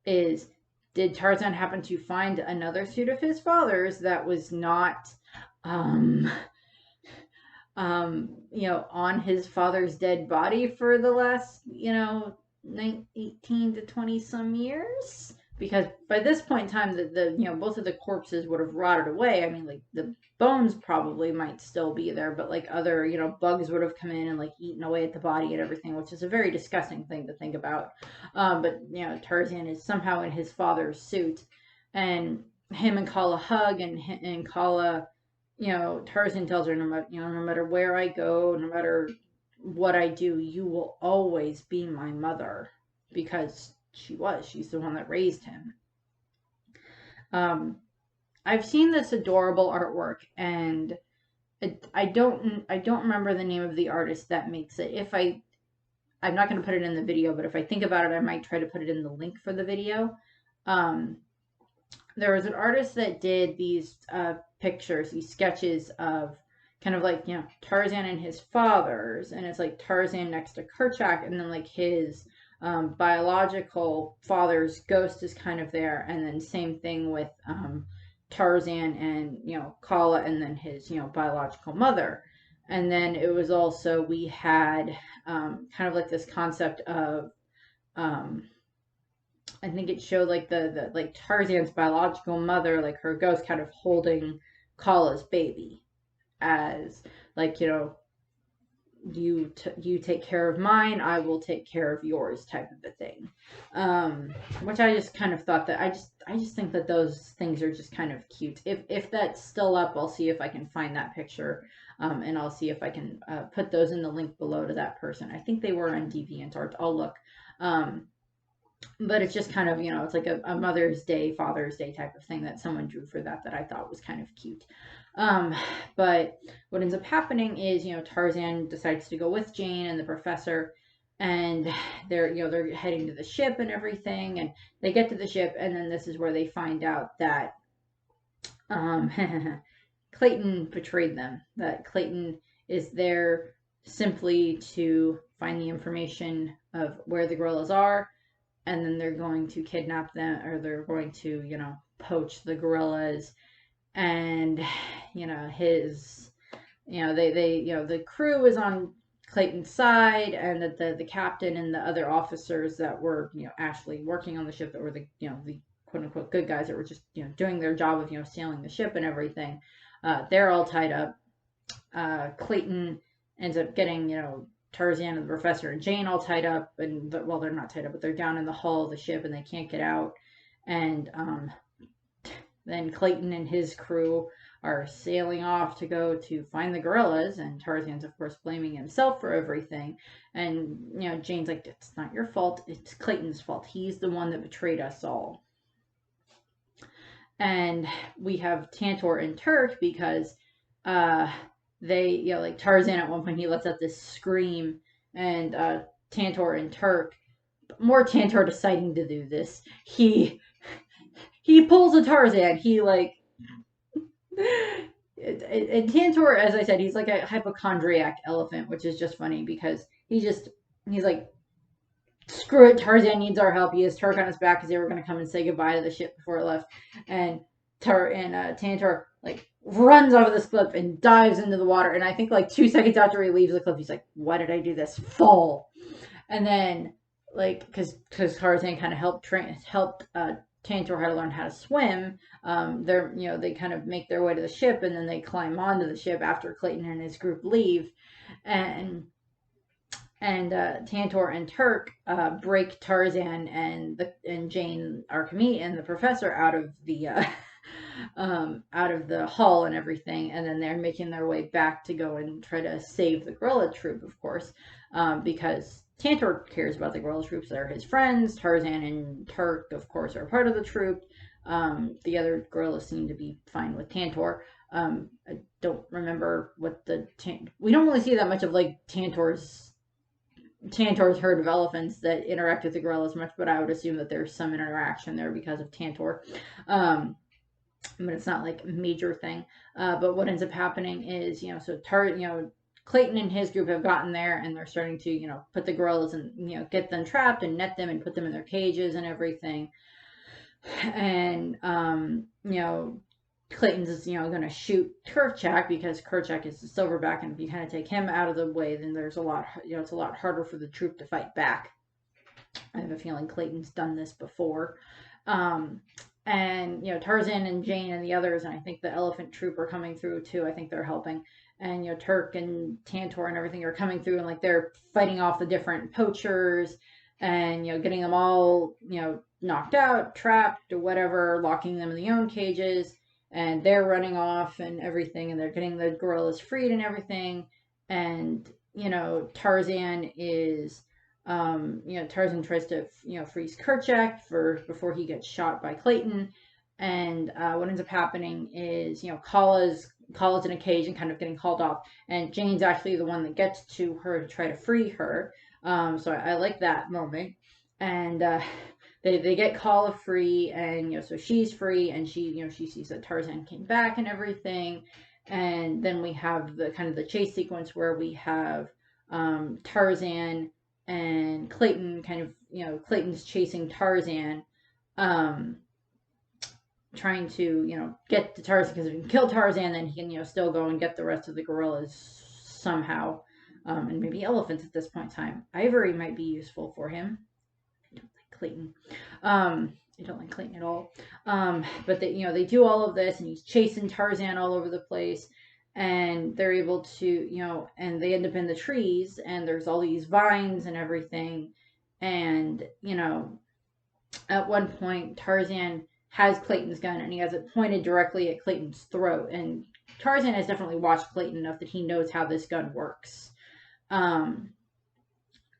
is, did Tarzan happen to find another suit of his father's that was not, on his father's dead body for the last, 18 to 20 some years? Because by this point in time, the both of the corpses would have rotted away. I mean, like, the bones probably might still be there, but like other, bugs would have come in and like eaten away at the body and everything, which is a very disgusting thing to think about. But Tarzan is somehow in his father's suit, and him and Kala hug, and Kala, Tarzan tells her, no matter where I go, no matter what I do, you will always be my mother, because she's the one that raised him. I've seen this adorable artwork, and I don't remember the name of the artist that makes it. I'm not going to put it in the video, but if I think about it, I might try to put it in the link for the video. There was an artist that did these pictures, these sketches of kind of like, Tarzan and his fathers, and it's like Tarzan next to Kerchak, and then like his biological father's ghost is kind of there, and then same thing with Tarzan and Kala, and then his biological mother. And then it was also, we had kind of like this concept of I think it showed like the like Tarzan's biological mother, like her ghost, kind of holding Kala's baby, as like, you take care of mine, I will take care of yours, type of a thing. Which I just kind of thought that I just think that those things are just kind of cute. If that's still up, I'll see if I can find that picture, and I'll see if I can put those in the link below to that person. I think they were on DeviantArt. I'll look. But it's just kind of, it's like a Mother's Day, Father's Day type of thing that someone drew for that I thought was kind of cute. But what ends up happening is, Tarzan decides to go with Jane and the professor, and they're heading to the ship and everything, and they get to the ship, and then this is where they find out that Clayton betrayed them, that Clayton is there simply to find the information of where the gorillas are, and then they're going to kidnap them, or they're going to, poach the gorillas. And, his, the crew is on Clayton's side, and that the captain and the other officers that were, actually working on the ship, that were the quote unquote good guys that were just, doing their job of, sailing the ship and everything, they're all tied up. Clayton ends up getting, Tarzan and the professor and Jane all tied up, and they're not tied up, but they're down in the hull of the ship and they can't get out. And then Clayton and his crew are sailing off to go to find the gorillas, and Tarzan's of course blaming himself for everything. And Jane's like, it's not your fault, it's Clayton's fault. He's the one that betrayed us all. And we have Tantor and Turk because they, you know, like Tarzan at one point, he lets out this scream, and Tantor and Turk, more Tantor deciding to do this, he pulls a Tarzan. He like and Tantor, as I said, he's like a hypochondriac elephant, which is just funny because he's like, screw it, Tarzan needs our help. He has Turk on his back because they were going to come and say goodbye to the ship before it left, and Tantor like runs off of this cliff and dives into the water. And I think like 2 seconds after he leaves the cliff, he's like, "Why did I do this? Fall!" And then like because Tarzan kind of helped Tantor how to learn how to swim. They're, you know, they kind of make their way to the ship, and then they climb onto the ship after Clayton and his group leave, and Tantor and Turk break Tarzan and Jane Archimedes and the professor out of the hull and everything, and then they're making their way back to go and try to save the gorilla troop, of course, because Tantor cares about the gorilla troops. They're his friends. Tarzan and Turk, of course, are part of the troop. The other gorillas seem to be fine with Tantor. I don't remember what we don't really see that much of like Tantor's herd of elephants that interact with the gorillas much, but I would assume that there's some interaction there because of Tantor. But it's not like a major thing. But what ends up happening is, you know, Clayton and his group have gotten there, and they're starting to, you know, put the gorillas and, you know, get them trapped and net them and put them in their cages and everything. And, you know, Clayton's is, you know, going to shoot Kerchak because Kerchak is the silverback, and if you kind of take him out of the way, then there's a lot, you know, it's a lot harder for the troop to fight back. I have a feeling Clayton's done this before. And, you know, Tarzan and Jane and the others, and I think the elephant troop are coming through too. I think they're helping. And, you know, Turk and Tantor and everything are coming through, and like they're fighting off the different poachers and, you know, getting them all, you know, knocked out, trapped, or whatever, locking them in their own cages, and they're running off and everything, and they're getting the gorillas freed and everything. And, you know, Tarzan is you know, Tarzan tries to, you know, freeze Kerchak before he gets shot by Clayton. And what ends up happening is, you know, Kala's in a cage and kind of getting hauled off, and Jane's actually the one that gets to her to try to free her. So I like that moment. And they get Kala free, and, you know, so she's free, and she sees that Tarzan came back and everything. And then we have the kind of the chase sequence where we have Tarzan and Clayton kind of, you know, Clayton's chasing Tarzan, trying to, you know, get to Tarzan, because if he can kill Tarzan, then he can, you know, still go and get the rest of the gorillas somehow, and maybe elephants at this point in time. Ivory might be useful for him. I don't like Clayton. I don't like Clayton at all. But they, you know, they do all of this, and he's chasing Tarzan all over the place. And they're able to, you know, and they end up in the trees, and there's all these vines and everything. And, you know, at one point, Tarzan has Clayton's gun, and he has it pointed directly at Clayton's throat. And Tarzan has definitely watched Clayton enough that he knows how this gun works. And,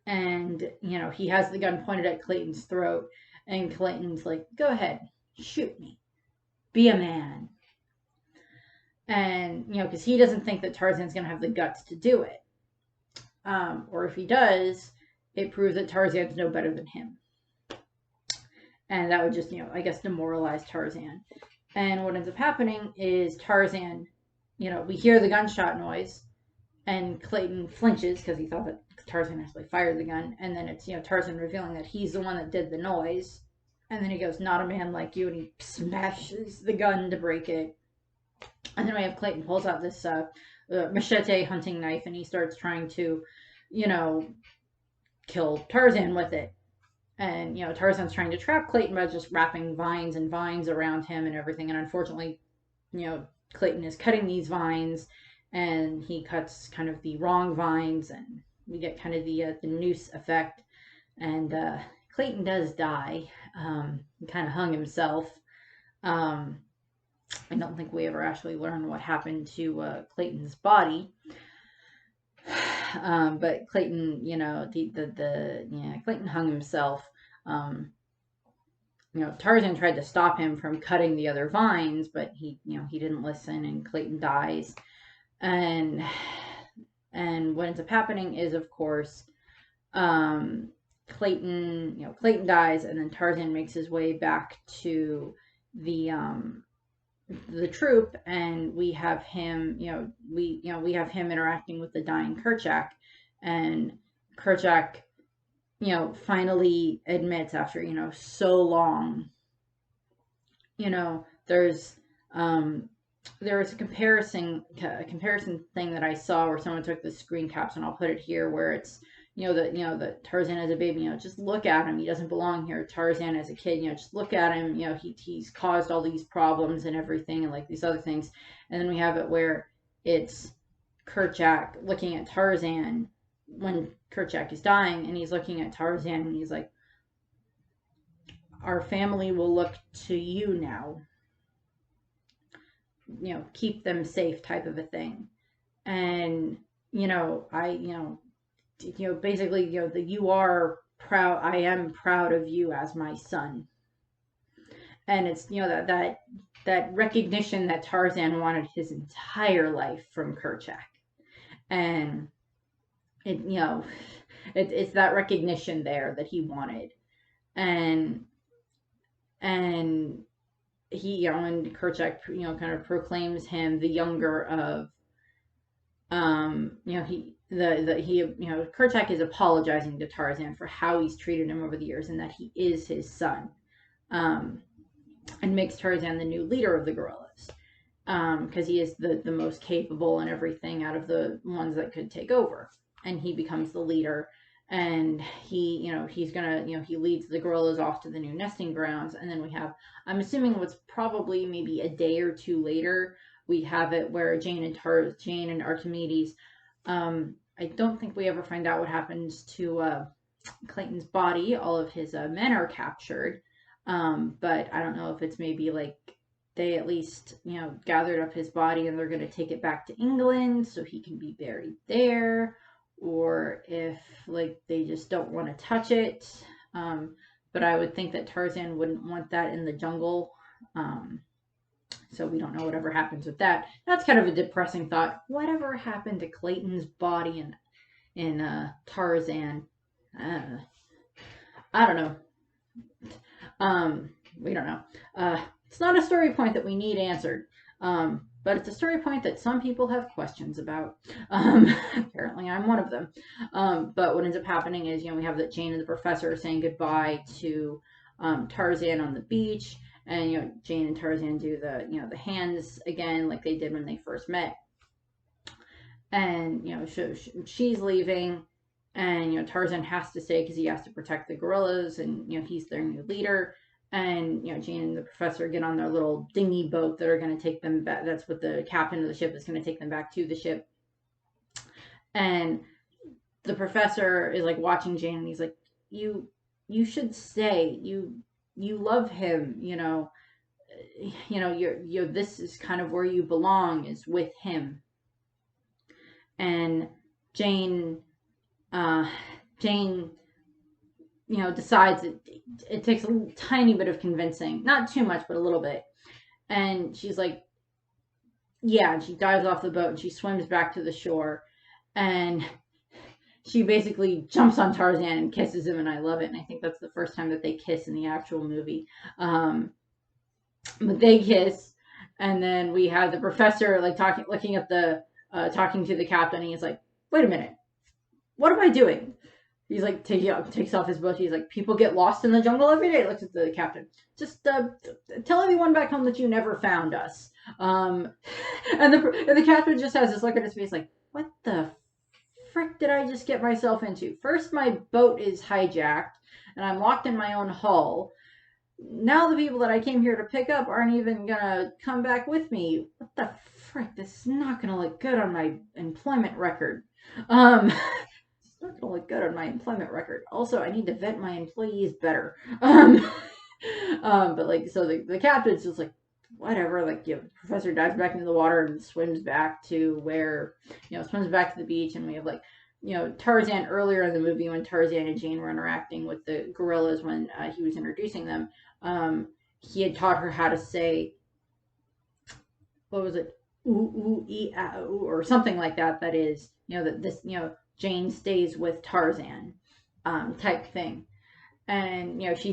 you know, he has the gun pointed at Clayton's throat, and Clayton's like, "Go ahead, shoot me. Be a man." And, you know, because he doesn't think that Tarzan's going to have the guts to do it. Or if he does, it proves that Tarzan's no better than him. And that would just, you know, I guess demoralize Tarzan. And what ends up happening is Tarzan, you know, we hear the gunshot noise, and Clayton flinches because he thought that Tarzan actually fired the gun. And then it's, you know, Tarzan revealing that he's the one that did the noise. And then he goes, "Not a man like you," and he smashes the gun to break it. And then we have Clayton pulls out this machete hunting knife, and he starts trying to, you know, kill Tarzan with it. And, you know, Tarzan's trying to trap Clayton by just wrapping vines and vines around him and everything. And unfortunately, you know, Clayton is cutting these vines, and he cuts kind of the wrong vines, and we get kind of the noose effect. And Clayton does die. He kind of hung himself. I don't think we ever actually learn what happened to Clayton's body. But Clayton, you know, Clayton hung himself. Tarzan tried to stop him from cutting the other vines, but he didn't listen, and Clayton dies. And what ends up happening is, of course, Clayton dies, and then Tarzan makes his way back to the troop, and we have him, we have him interacting with the dying Kerchak, and Kerchak, finally admits after, so long, there's, there was a comparison thing that I saw where someone took the screen caps, and I'll put it here, where it's, that Tarzan as a baby, just look at him. He doesn't belong here. Tarzan as a kid, just look at him. He's caused all these problems and everything, and like these other things. And then we have it where it's Kerchak looking at Tarzan when Kerchak is dying, and he's looking at Tarzan, and he's like, our family will look to you now. Keep them safe, type of a thing. And, basically, that you are proud, I am proud of you as my son. And it's, that recognition that Tarzan wanted his entire life from Kerchak. And it's that recognition there that he wanted. And he, and Kerchak, kind of proclaims him the younger of, Kerchak is apologizing to Tarzan for how he's treated him over the years, and that he is his son, and makes Tarzan the new leader of the gorillas, because he is the most capable and everything out of the ones that could take over, and he becomes the leader, and he leads the gorillas off to the new nesting grounds, and then we have, I'm assuming what's probably maybe a day or two later, we have it where Jane and Archimedes, I don't think we ever find out what happens to Clayton's body. All of his men are captured, but I don't know if it's maybe like they at least, gathered up his body and they're going to take it back to England so he can be buried there, or if like they just don't want to touch it. But I would think that Tarzan wouldn't want that in the jungle. So we don't know whatever happens with that. That's kind of a depressing thought. Whatever happened to Clayton's body in Tarzan? I don't know. We don't know. It's not a story point that we need answered. But it's a story point that some people have questions about. Apparently I'm one of them. But what ends up happening is, we have that Jane and the professor saying goodbye to Tarzan on the beach. And, Jane and Tarzan do the hands again, like they did when they first met. And, she's leaving, and, Tarzan has to stay because he has to protect the gorillas, and, he's their new leader. And, Jane and the professor get on their little dinghy boat that are going to take them back. That's what the captain of the ship is going to take them back to the ship. And the professor is like watching Jane, and he's like, you should stay. You love him, you're this is kind of where you belong, is with him. And Jane, decides it takes a tiny bit of convincing, not too much, but a little bit. And she's like, yeah, and she dives off the boat and she swims back to the shore, and she basically jumps on Tarzan and kisses him, and I love it. And I think that's the first time that they kiss in the actual movie. But they kiss, and then we have the professor like looking at the talking to the captain. And he's like, "Wait a minute, what am I doing?" He's like takes off his boat. He's like, "People get lost in the jungle every day." Looks at the captain. Just tell everyone back home that you never found us. And the captain just has this look at his face like, "What the frick did I just get myself into? First, my boat is hijacked, and I'm locked in my own hull. Now the people that I came here to pick up aren't even gonna come back with me. What the frick? This is not gonna look good on my employment record. It's not gonna look good on my employment record. Also, I need to vet my employees better." But like, so the captain's just like, whatever, like, the professor dives back into the water and swims back to where, swims back to the beach, and we have like, Tarzan earlier in the movie when Tarzan and Jane were interacting with the gorillas when he was introducing them. He had taught her how to say, what was it, ooh ooh ee ah ooh, or something like that. That is, that this, Jane stays with Tarzan, type thing. And she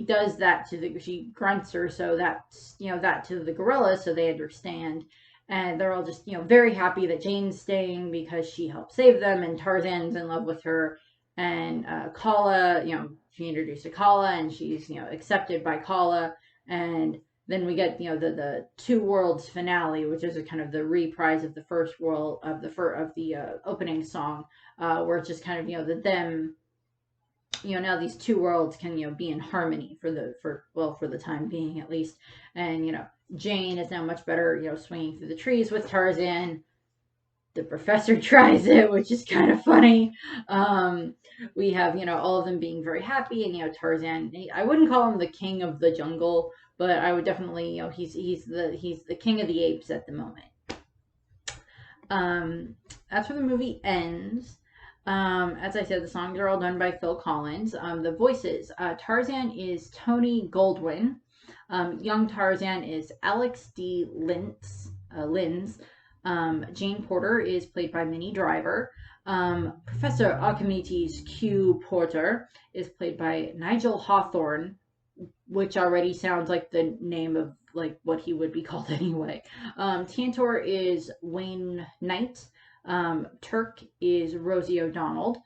does that she grunts her, so that's that to the gorillas, so they understand, and they're all just very happy that Jane's staying because she helped save them, and Tarzan's in love with her, and Kala, she introduced to Kala, and she's accepted by Kala, and then we get the two worlds finale, which is a kind of the reprise of the first world of the opening song, where it's just kind of the them, now these two worlds can be in harmony for the time being, at least. And Jane is now much better swinging through the trees with Tarzan. The professor tries it, which is kind of funny. We have all of them being very happy, and Tarzan, I wouldn't call him the king of the jungle, but I would definitely, he's the king of the apes at the moment. That's where the movie ends. As I said, the songs are all done by Phil Collins. The voices, Tarzan is Tony Goldwyn. Young Tarzan is Alex D. Linz. Jane Porter is played by Minnie Driver. Professor Archimedes Q. Porter is played by Nigel Hawthorne, which already sounds like the name of like what he would be called anyway. Tantor is Wayne Knight. Turk is Rosie O'Donnell.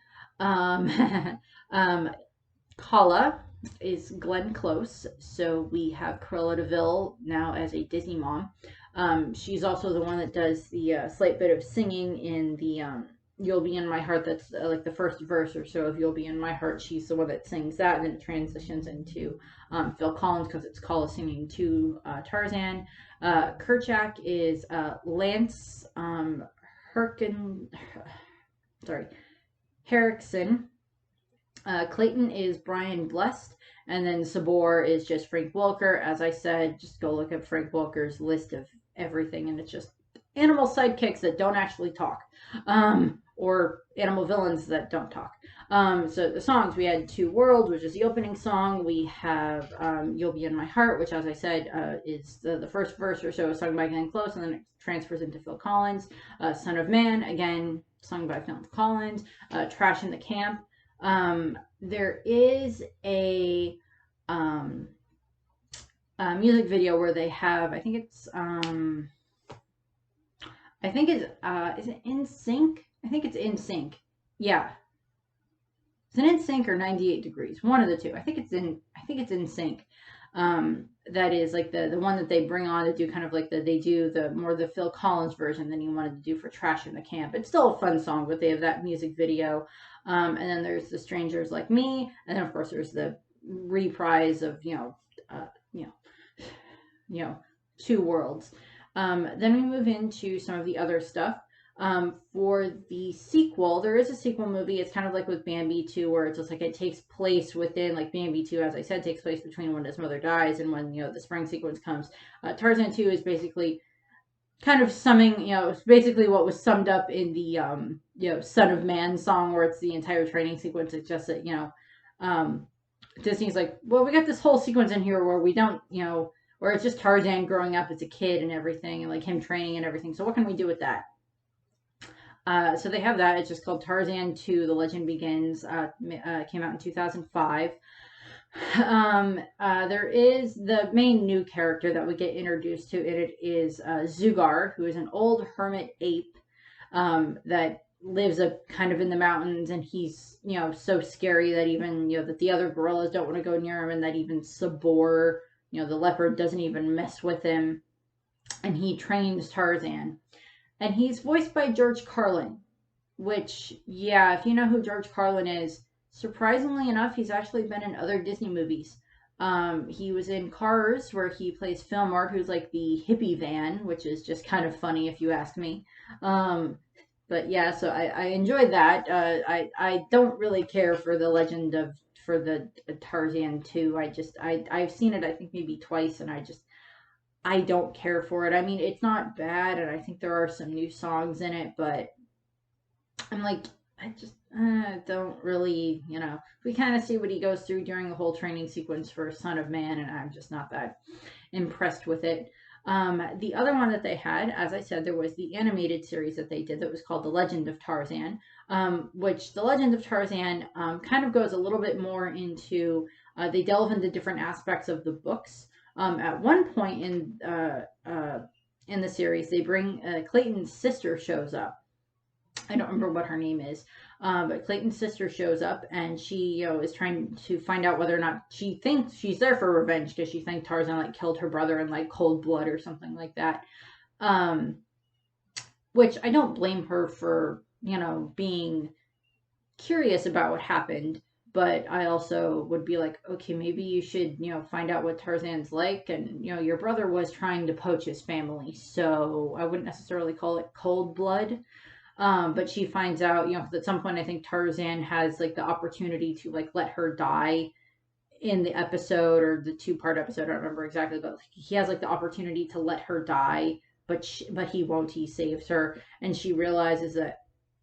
Kala is Glenn Close. So we have Cruella de Vil now as a Disney mom. She's also the one that does the slight bit of singing in the You'll Be in My Heart. That's like the first verse or so of You'll Be in My Heart. She's the one that sings that, and then it transitions into Phil Collins because it's Kala singing to Tarzan. Kerchak is Lance Herrickson. Clayton is Brian Blessed, and then Sabor is just Frank Welker. As I said, just go look at Frank Welker's list of everything, and it's just animal sidekicks that don't actually talk, or animal villains that don't talk. So the songs, we had Two Worlds, which is the opening song. We have You'll Be in My Heart, which, as I said, is the first verse or so sung by Glenn Close, and then it transfers into Phil Collins. Son of Man, again, sung by Phil Collins. Trash in the Camp. There is a music video where they have, I think it's is it NSYNC? I think it's NSYNC. Yeah. Is it NSYNC or 98 Degrees? One of the two. I think it's NSYNC. That is like the one that they bring on to do kind of like they do the Phil Collins version than he wanted to do for Trash in the Camp. It's still a fun song, but they have that music video. And then there's The Strangers Like Me, and then of course there's the reprise of Two Worlds. Then we move into some of the other stuff. For the sequel, there is a sequel movie. It's kind of like with Bambi 2, where it's just like it takes place within, like Bambi 2, as I said, takes place between when his mother dies and when, the spring sequence comes. Tarzan 2 is basically kind of summing, it's basically what was summed up in the, Son of Man song, where it's the entire training sequence. It's just that, Disney's like, well, we got this whole sequence in here where we don't, where it's just Tarzan growing up as a kid and everything, and like him training and everything. So what can we do with that? So they have that. It's just called Tarzan 2, The Legend Begins. Came out in 2005. There is the main new character that we get introduced to. It is Zugar, who is an old hermit ape that lives kind of in the mountains, and he's so scary that even that the other gorillas don't want to go near him, and that even Sabor, the leopard, doesn't even mess with him. And he trains Tarzan. And he's voiced by George Carlin, which, yeah, if you know who George Carlin is, surprisingly enough, he's actually been in other Disney movies. He was in Cars, where he plays Fillmore, who's like the hippie van, which is just kind of funny if you ask me. But yeah, so I enjoyed that. I don't really care for the Tarzan 2. I've seen it, I think, maybe twice, and I don't care for it. I mean, it's not bad, and I think there are some new songs in it, but I'm like, I just don't really, we kind of see what he goes through during the whole training sequence for Son of Man, and I'm just not that impressed with it. The other one that they had, as I said, there was the animated series that they did that was called The Legend of Tarzan, which The Legend of Tarzan kind of goes a little bit more into, they delve into different aspects of the books. At one point in the series, they bring Clayton's sister shows up. I don't remember what her name is, but Clayton's sister shows up and she, is trying to find out whether or not she thinks she's there for revenge because she thinks Tarzan like killed her brother in like cold blood or something like that. Um, which I don't blame her for, being curious about what happened. But I also would be like, okay, maybe you should, find out what Tarzan's like. And, your brother was trying to poach his family. So I wouldn't necessarily call it cold blood. But she finds out, at some point, I think Tarzan has like the opportunity to like let her die in the episode or the 2-part episode. I don't remember exactly, but he has like the opportunity to let her die, but he won't. He saves her, and she realizes that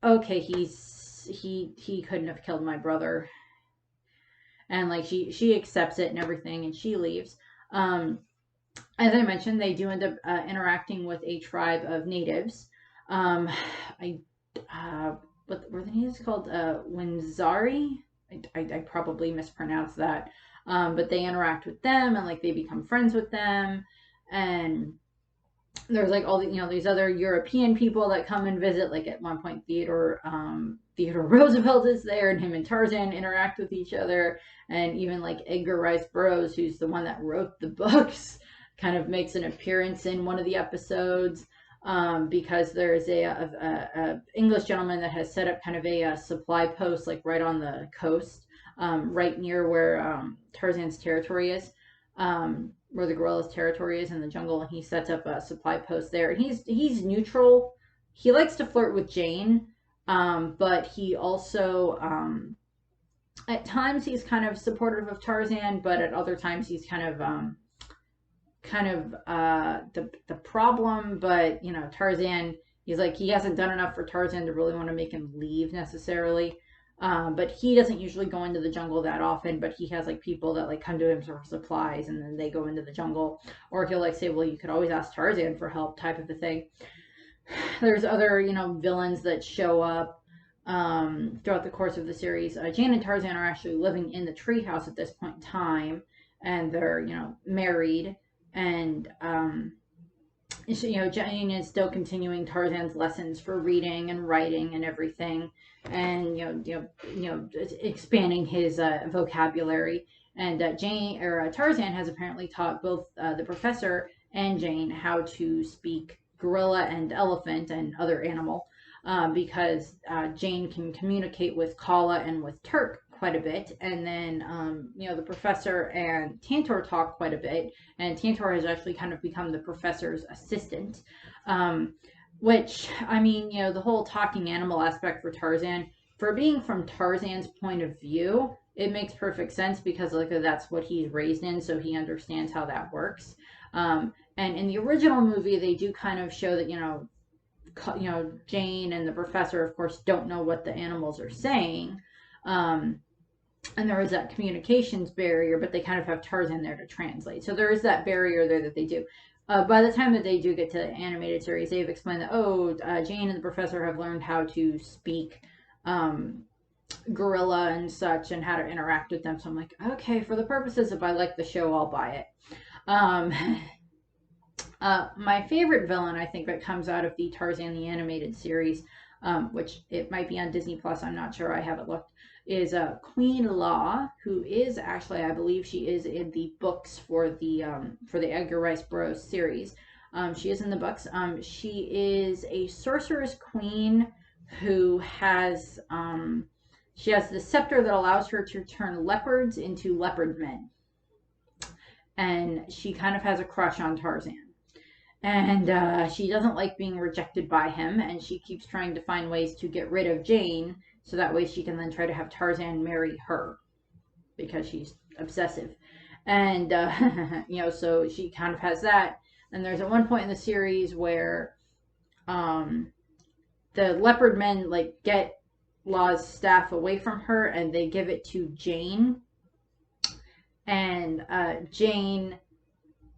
okay, he couldn't have killed my brother, and like she accepts it and everything, and she leaves. As I mentioned, they do end up interacting with a tribe of natives. Um, I what were the natives called? Wenzari. I probably mispronounced that. But they interact with them and like they become friends with them, and there's like all the these other European people that come and visit. Like at one point, Theodore Roosevelt is there, and him and Tarzan interact with each other, and even like Edgar Rice Burroughs, who's the one that wrote the books, kind of makes an appearance in one of the episodes. Because there's a English gentleman that has set up kind of a supply post like right on the coast, right near where Tarzan's territory is. Where the gorilla's territory is in the jungle, and he sets up a supply post there. And he's neutral. He likes to flirt with Jane, but he also at times he's kind of supportive of Tarzan, but at other times he's kind of the problem. But Tarzan, he's like he hasn't done enough for Tarzan to really want to make him leave necessarily. But he doesn't usually go into the jungle that often, but he has like people that like come to him for supplies and then they go into the jungle. Or he'll like say, well, you could always ask Tarzan for help type of a thing. There's other, villains that show up throughout the course of the series. Jane and Tarzan are actually living in the treehouse at this point in time, and they're, married. And Jane is still continuing Tarzan's lessons for reading and writing and everything, and expanding his vocabulary. And Tarzan has apparently taught both the professor and Jane how to speak gorilla and elephant and other animal, because Jane can communicate with Kala and with Turk quite a bit, and then the professor and Tantor talk quite a bit, and Tantor has actually kind of become the professor's assistant, which I mean, the whole talking animal aspect for Tarzan, for being from Tarzan's point of view, it makes perfect sense because like that's what he's raised in, so he understands how that works. And in the original movie, they do kind of show that Jane and the professor, of course, don't know what the animals are saying. And there is that communications barrier, but they kind of have Tarzan there to translate. So there is that barrier there that they do. By the time that they do get to the animated series, they've explained that, Jane and the professor have learned how to speak gorilla and such and how to interact with them. So I'm like, okay, for the purposes of I like the show, I'll buy it. My favorite villain, I think, that comes out of the Tarzan the animated series, which it might be on Disney Plus, I'm not sure, I haven't looked, is Queen Law, who is actually, I believe she is in the books for the Edgar Rice Burroughs series. She is in the books. She is a sorceress queen who has she has the scepter that allows her to turn leopards into leopard men, and she kind of has a crush on Tarzan. And she doesn't like being rejected by him, and she keeps trying to find ways to get rid of Jane so that way she can then try to have Tarzan marry her because she's obsessive. And so she kind of has that. And there's at one point in the series where the leopard men like get Law's staff away from her, and they give it to Jane. And Jane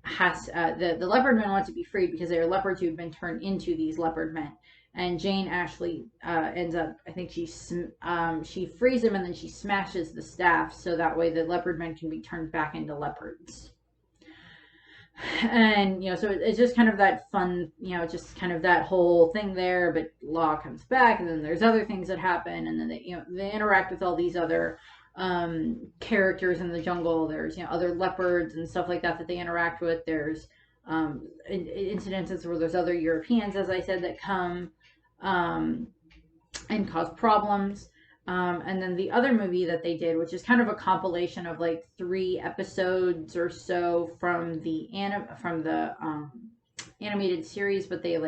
has the leopard men want to be freed because they are leopards who've been turned into these leopard men. And Jane actually ends up, I think she frees them and then she smashes the staff so that way the leopard men can be turned back into leopards. And so it's just kind of that fun, just kind of that whole thing there. But Law comes back, and then there's other things that happen, and then they interact with all these other characters in the jungle. There's other leopards and stuff like that they interact with. There's incidences where there's other Europeans, as I said, that come and cause problems. And then the other movie that they did, which is kind of a compilation of like 3 episodes or so from the animated series, but they end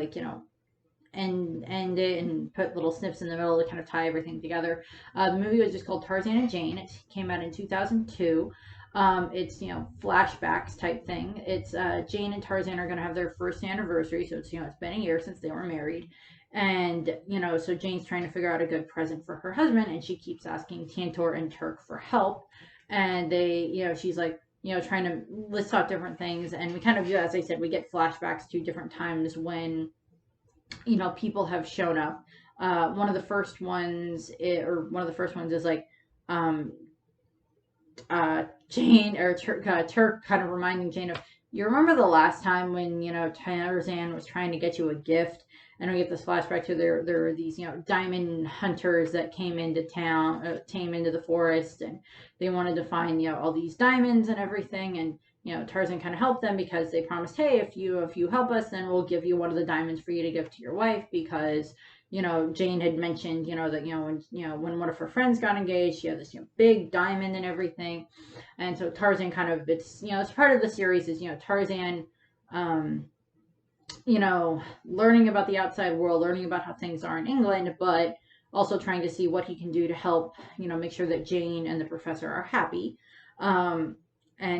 it and put little snips in the middle to kind of tie everything together. The movie was just called Tarzan and Jane. It came out in 2002. It's flashbacks type thing. It's Jane and Tarzan are going to have their first anniversary, so it's it's been a year since they were married. And so Jane's trying to figure out a good present for her husband, and she keeps asking Tantor and Turk for help. And they she's like trying to list out different things, and we kind of, as I said, we get flashbacks to different times when people have shown up. One of the first ones is like Jane or Turk kind of reminding Jane of, you remember the last time when Tarzan was trying to get you a gift. And we get this flashback to there are these diamond hunters that came into town, came into the forest, and they wanted to find all these diamonds and everything. And Tarzan kind of helped them because they promised, hey, if you help us, then we'll give you one of the diamonds for you to give to your wife, because Jane had mentioned that when one of her friends got engaged, she had this big diamond and everything. And so Tarzan kind of, it's part of the series is Tarzan learning about the outside world, learning about how things are in England, but also trying to see what he can do to help, make sure that Jane and the professor are happy. And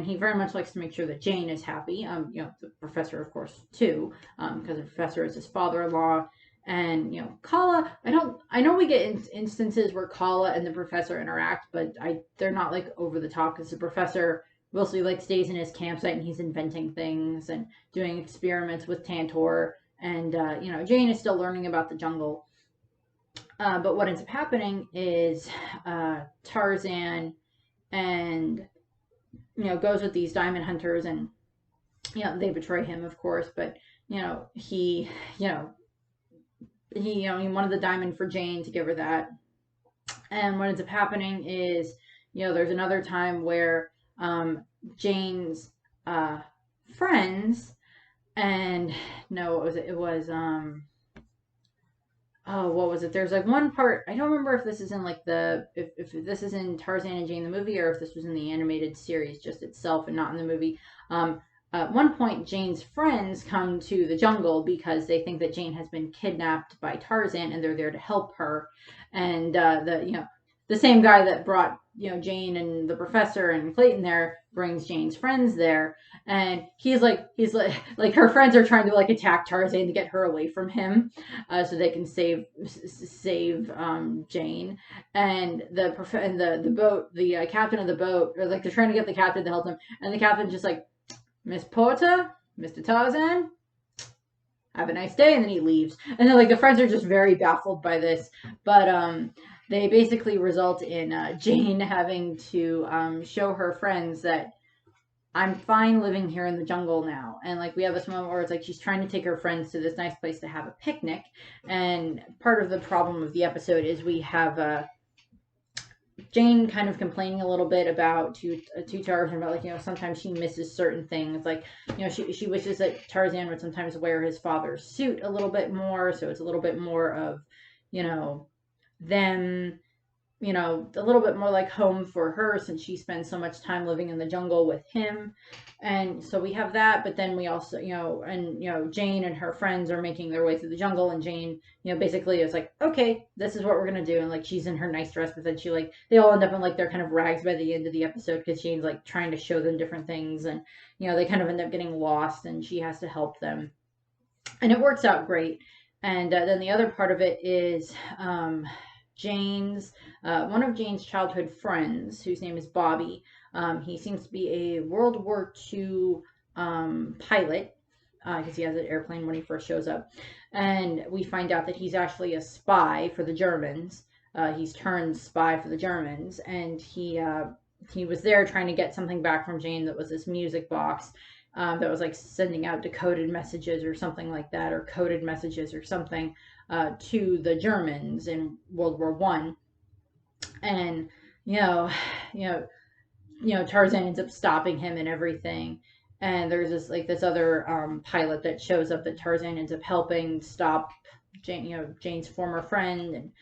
he very much likes to make sure that Jane is happy. The professor, of course, too, because the professor is his father-in-law. And, Kala, I know we get instances where Kala and the professor interact, but they're not like over the top, because the professor mostly stays in his campsite and he's inventing things and doing experiments with Tantor. And, Jane is still learning about the jungle. But what ends up happening is Tarzan and, goes with these diamond hunters, and, they betray him, of course, but, he wanted the diamond for Jane to give her that. And what ends up happening is, there's another time where Jane's friends, and no, what was it? It was what was it? There's one part, I don't remember if this is in if this is in Tarzan and Jane the movie, or if this was in the animated series just itself and not in the movie. At one point, Jane's friends come to the jungle because they think that Jane has been kidnapped by Tarzan, and they're there to help her. And the same guy that brought Jane and the professor and Clayton there brings Jane's friends there, and he's like her friends are trying to attack Tarzan to get her away from him, so they can save Jane. And the boat, the captain of the boat, or they're trying to get the captain to help them, and the captain's just like, Miss Porter, Mr. Tarzan, have a nice day, and then he leaves. And then the friends are just very baffled by this, but they basically result in Jane having to show her friends that I'm fine living here in the jungle now. And we have this moment where it's she's trying to take her friends to this nice place to have a picnic. And part of the problem of the episode is we have Jane kind of complaining a little bit about to Tarzan about sometimes she misses certain things, she wishes that Tarzan would sometimes wear his father's suit a little bit more, so it's a little bit more of them, a little bit more like home for her, since she spends so much time living in the jungle with him. And so we have that, but then we also, Jane and her friends are making their way through the jungle, and Jane, basically is okay, this is what we're going to do. And she's in her nice dress, but then they all end up in their kind of rags by the end of the episode, because Jane's trying to show them different things, and, they kind of end up getting lost, and she has to help them. And it works out great. And then the other part of it is one of Jane's childhood friends, whose name is Bobby. He seems to be a World War II pilot, because he has an airplane when he first shows up. And we find out that he's actually a spy for the Germans. He's turned spy for the Germans, and he was there trying to get something back from Jane that was this music box, that was like sending out decoded messages or something like that, or coded messages or something, to the Germans in World War One. And you know, you know, Tarzan ends up stopping him and everything. And there's this other pilot that shows up that Tarzan ends up helping stop Jane's former friend, and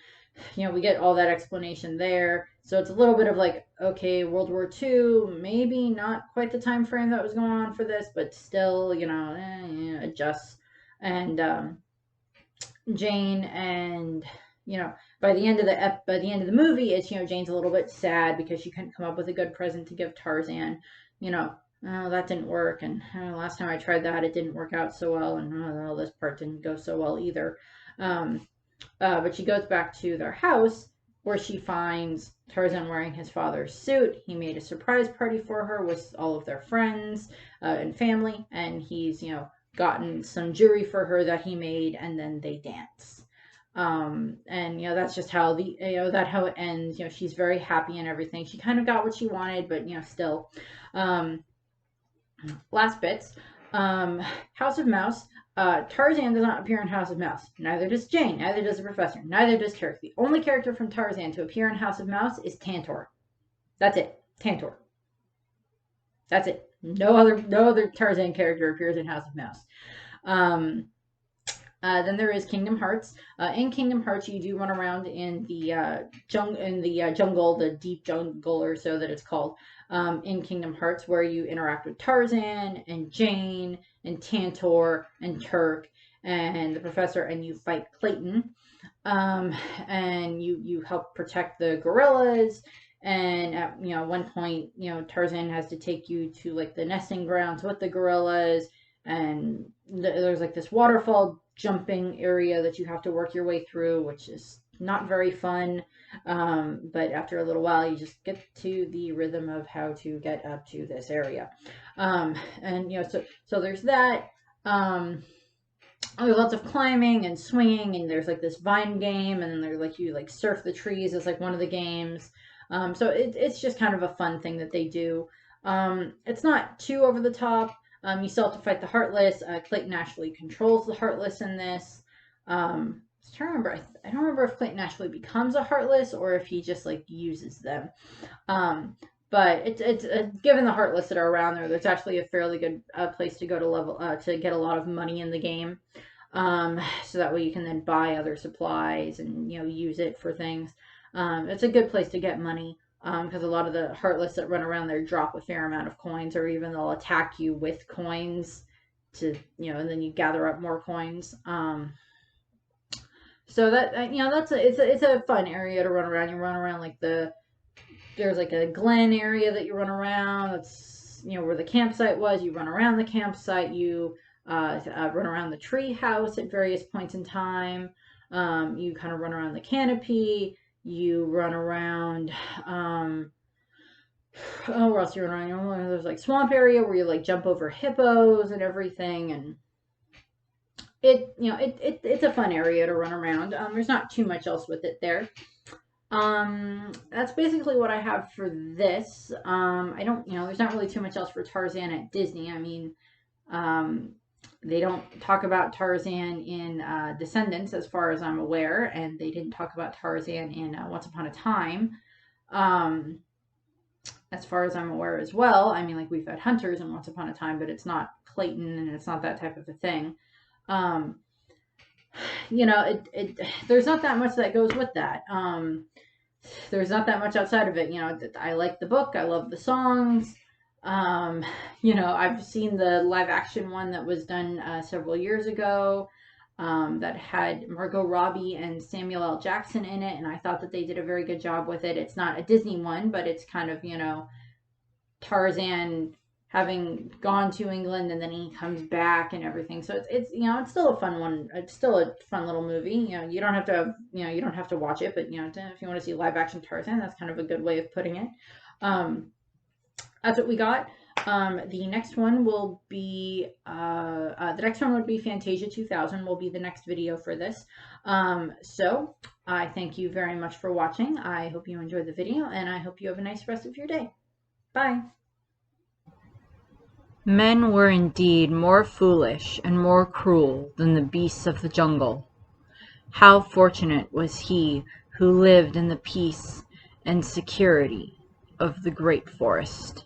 we get all that explanation there. So it's a little bit of like, okay, World War II, maybe not quite the time frame that was going on for this, but still, adjusts. And Jane, and by the end of the movie, it's Jane's a little bit sad because she couldn't come up with a good present to give Tarzan. Oh, that didn't work, and last time I tried that, it didn't work out so well, and this part didn't go so well either. But she goes back to their house, where she finds Tarzan wearing his father's suit. He made a surprise party for her with all of their friends and family, and he's gotten some jewelry for her that he made, and then they dance. And that's just how how it ends. She's very happy and everything. She kind of got what she wanted, but still. Last bits. House of Mouse. Tarzan does not appear in House of Mouse. Neither does Jane. Neither does the Professor. Neither does Turk. The only character from Tarzan to appear in House of Mouse is Tantor. That's it. Tantor. That's it. No other Tarzan character appears in House of Mouse. Then there is Kingdom Hearts. In Kingdom Hearts, you do run around in the jungle, the deep jungle, or so that it's called. In Kingdom Hearts, where you interact with Tarzan and Jane and Tantor and Turk and the Professor, and you fight Clayton. And you help protect the gorillas. And at one point, Tarzan has to take you to like the nesting grounds with the gorillas, and there's like this waterfall jumping area that you have to work your way through, which is not very fun. But after a little while, you just get to the rhythm of how to get up to this area. And so there's that. There's lots of climbing and swinging, and there's like this vine game, and then there's like you like surf the trees as like one of the games. So it's just kind of a fun thing that they do. It's not too over the top. You still have to fight the Heartless. Clayton actually controls the Heartless in this. I'm trying to remember. I don't remember if Clayton actually becomes a Heartless or if he just like uses them. But it's given the Heartless that are around there, there's actually a fairly good place to go to get a lot of money in the game. So that way you can then buy other supplies and use it for things. It's a good place to get money. Because a lot of the Heartless that run around there drop a fair amount of coins, or even they'll attack you with coins to, and then you gather up more coins. So that, it's a fun area to run around. You run around like there's like a glen area that you run around. That's, where the campsite was. You run around the campsite. You run around the tree house at various points in time. You kind of run around the canopy. You run around, where else you run around? There's like swamp area where you like jump over hippos and everything, and it's a fun area to run around. There's not too much else with it there. That's basically what I have for this. I don't, there's not really too much else for Tarzan at Disney. I mean, they don't talk about Tarzan in Descendants, as far as I'm aware, and they didn't talk about Tarzan in Once Upon a Time, as far as I'm aware as well. I mean, like, we've had Hunters in Once Upon a Time, but it's not Clayton, and it's not that type of a thing. There's not that much that goes with that. There's not that much outside of it. I like the book. I love the songs. I've seen the live action one that was done several years ago, that had Margot Robbie and Samuel L. Jackson in it, and I thought that they did a very good job with it. It's not a Disney one, but it's kind of, Tarzan having gone to England, and then he comes back and everything. So it's you know, it's still a fun one. It's still a fun little movie. You know, you don't have to you don't have to watch it, but you know, if you want to see live action Tarzan, that's kind of a good way of putting it. Um, that's what we got. The next one will be the next one would be Fantasia 2000. Will be the next video for this. So I thank you very much for watching. I hope you enjoyed the video, and I hope you have a nice rest of your day. Bye. Men were indeed more foolish and more cruel than the beasts of the jungle. How fortunate was he who lived in the peace and security of the great forest.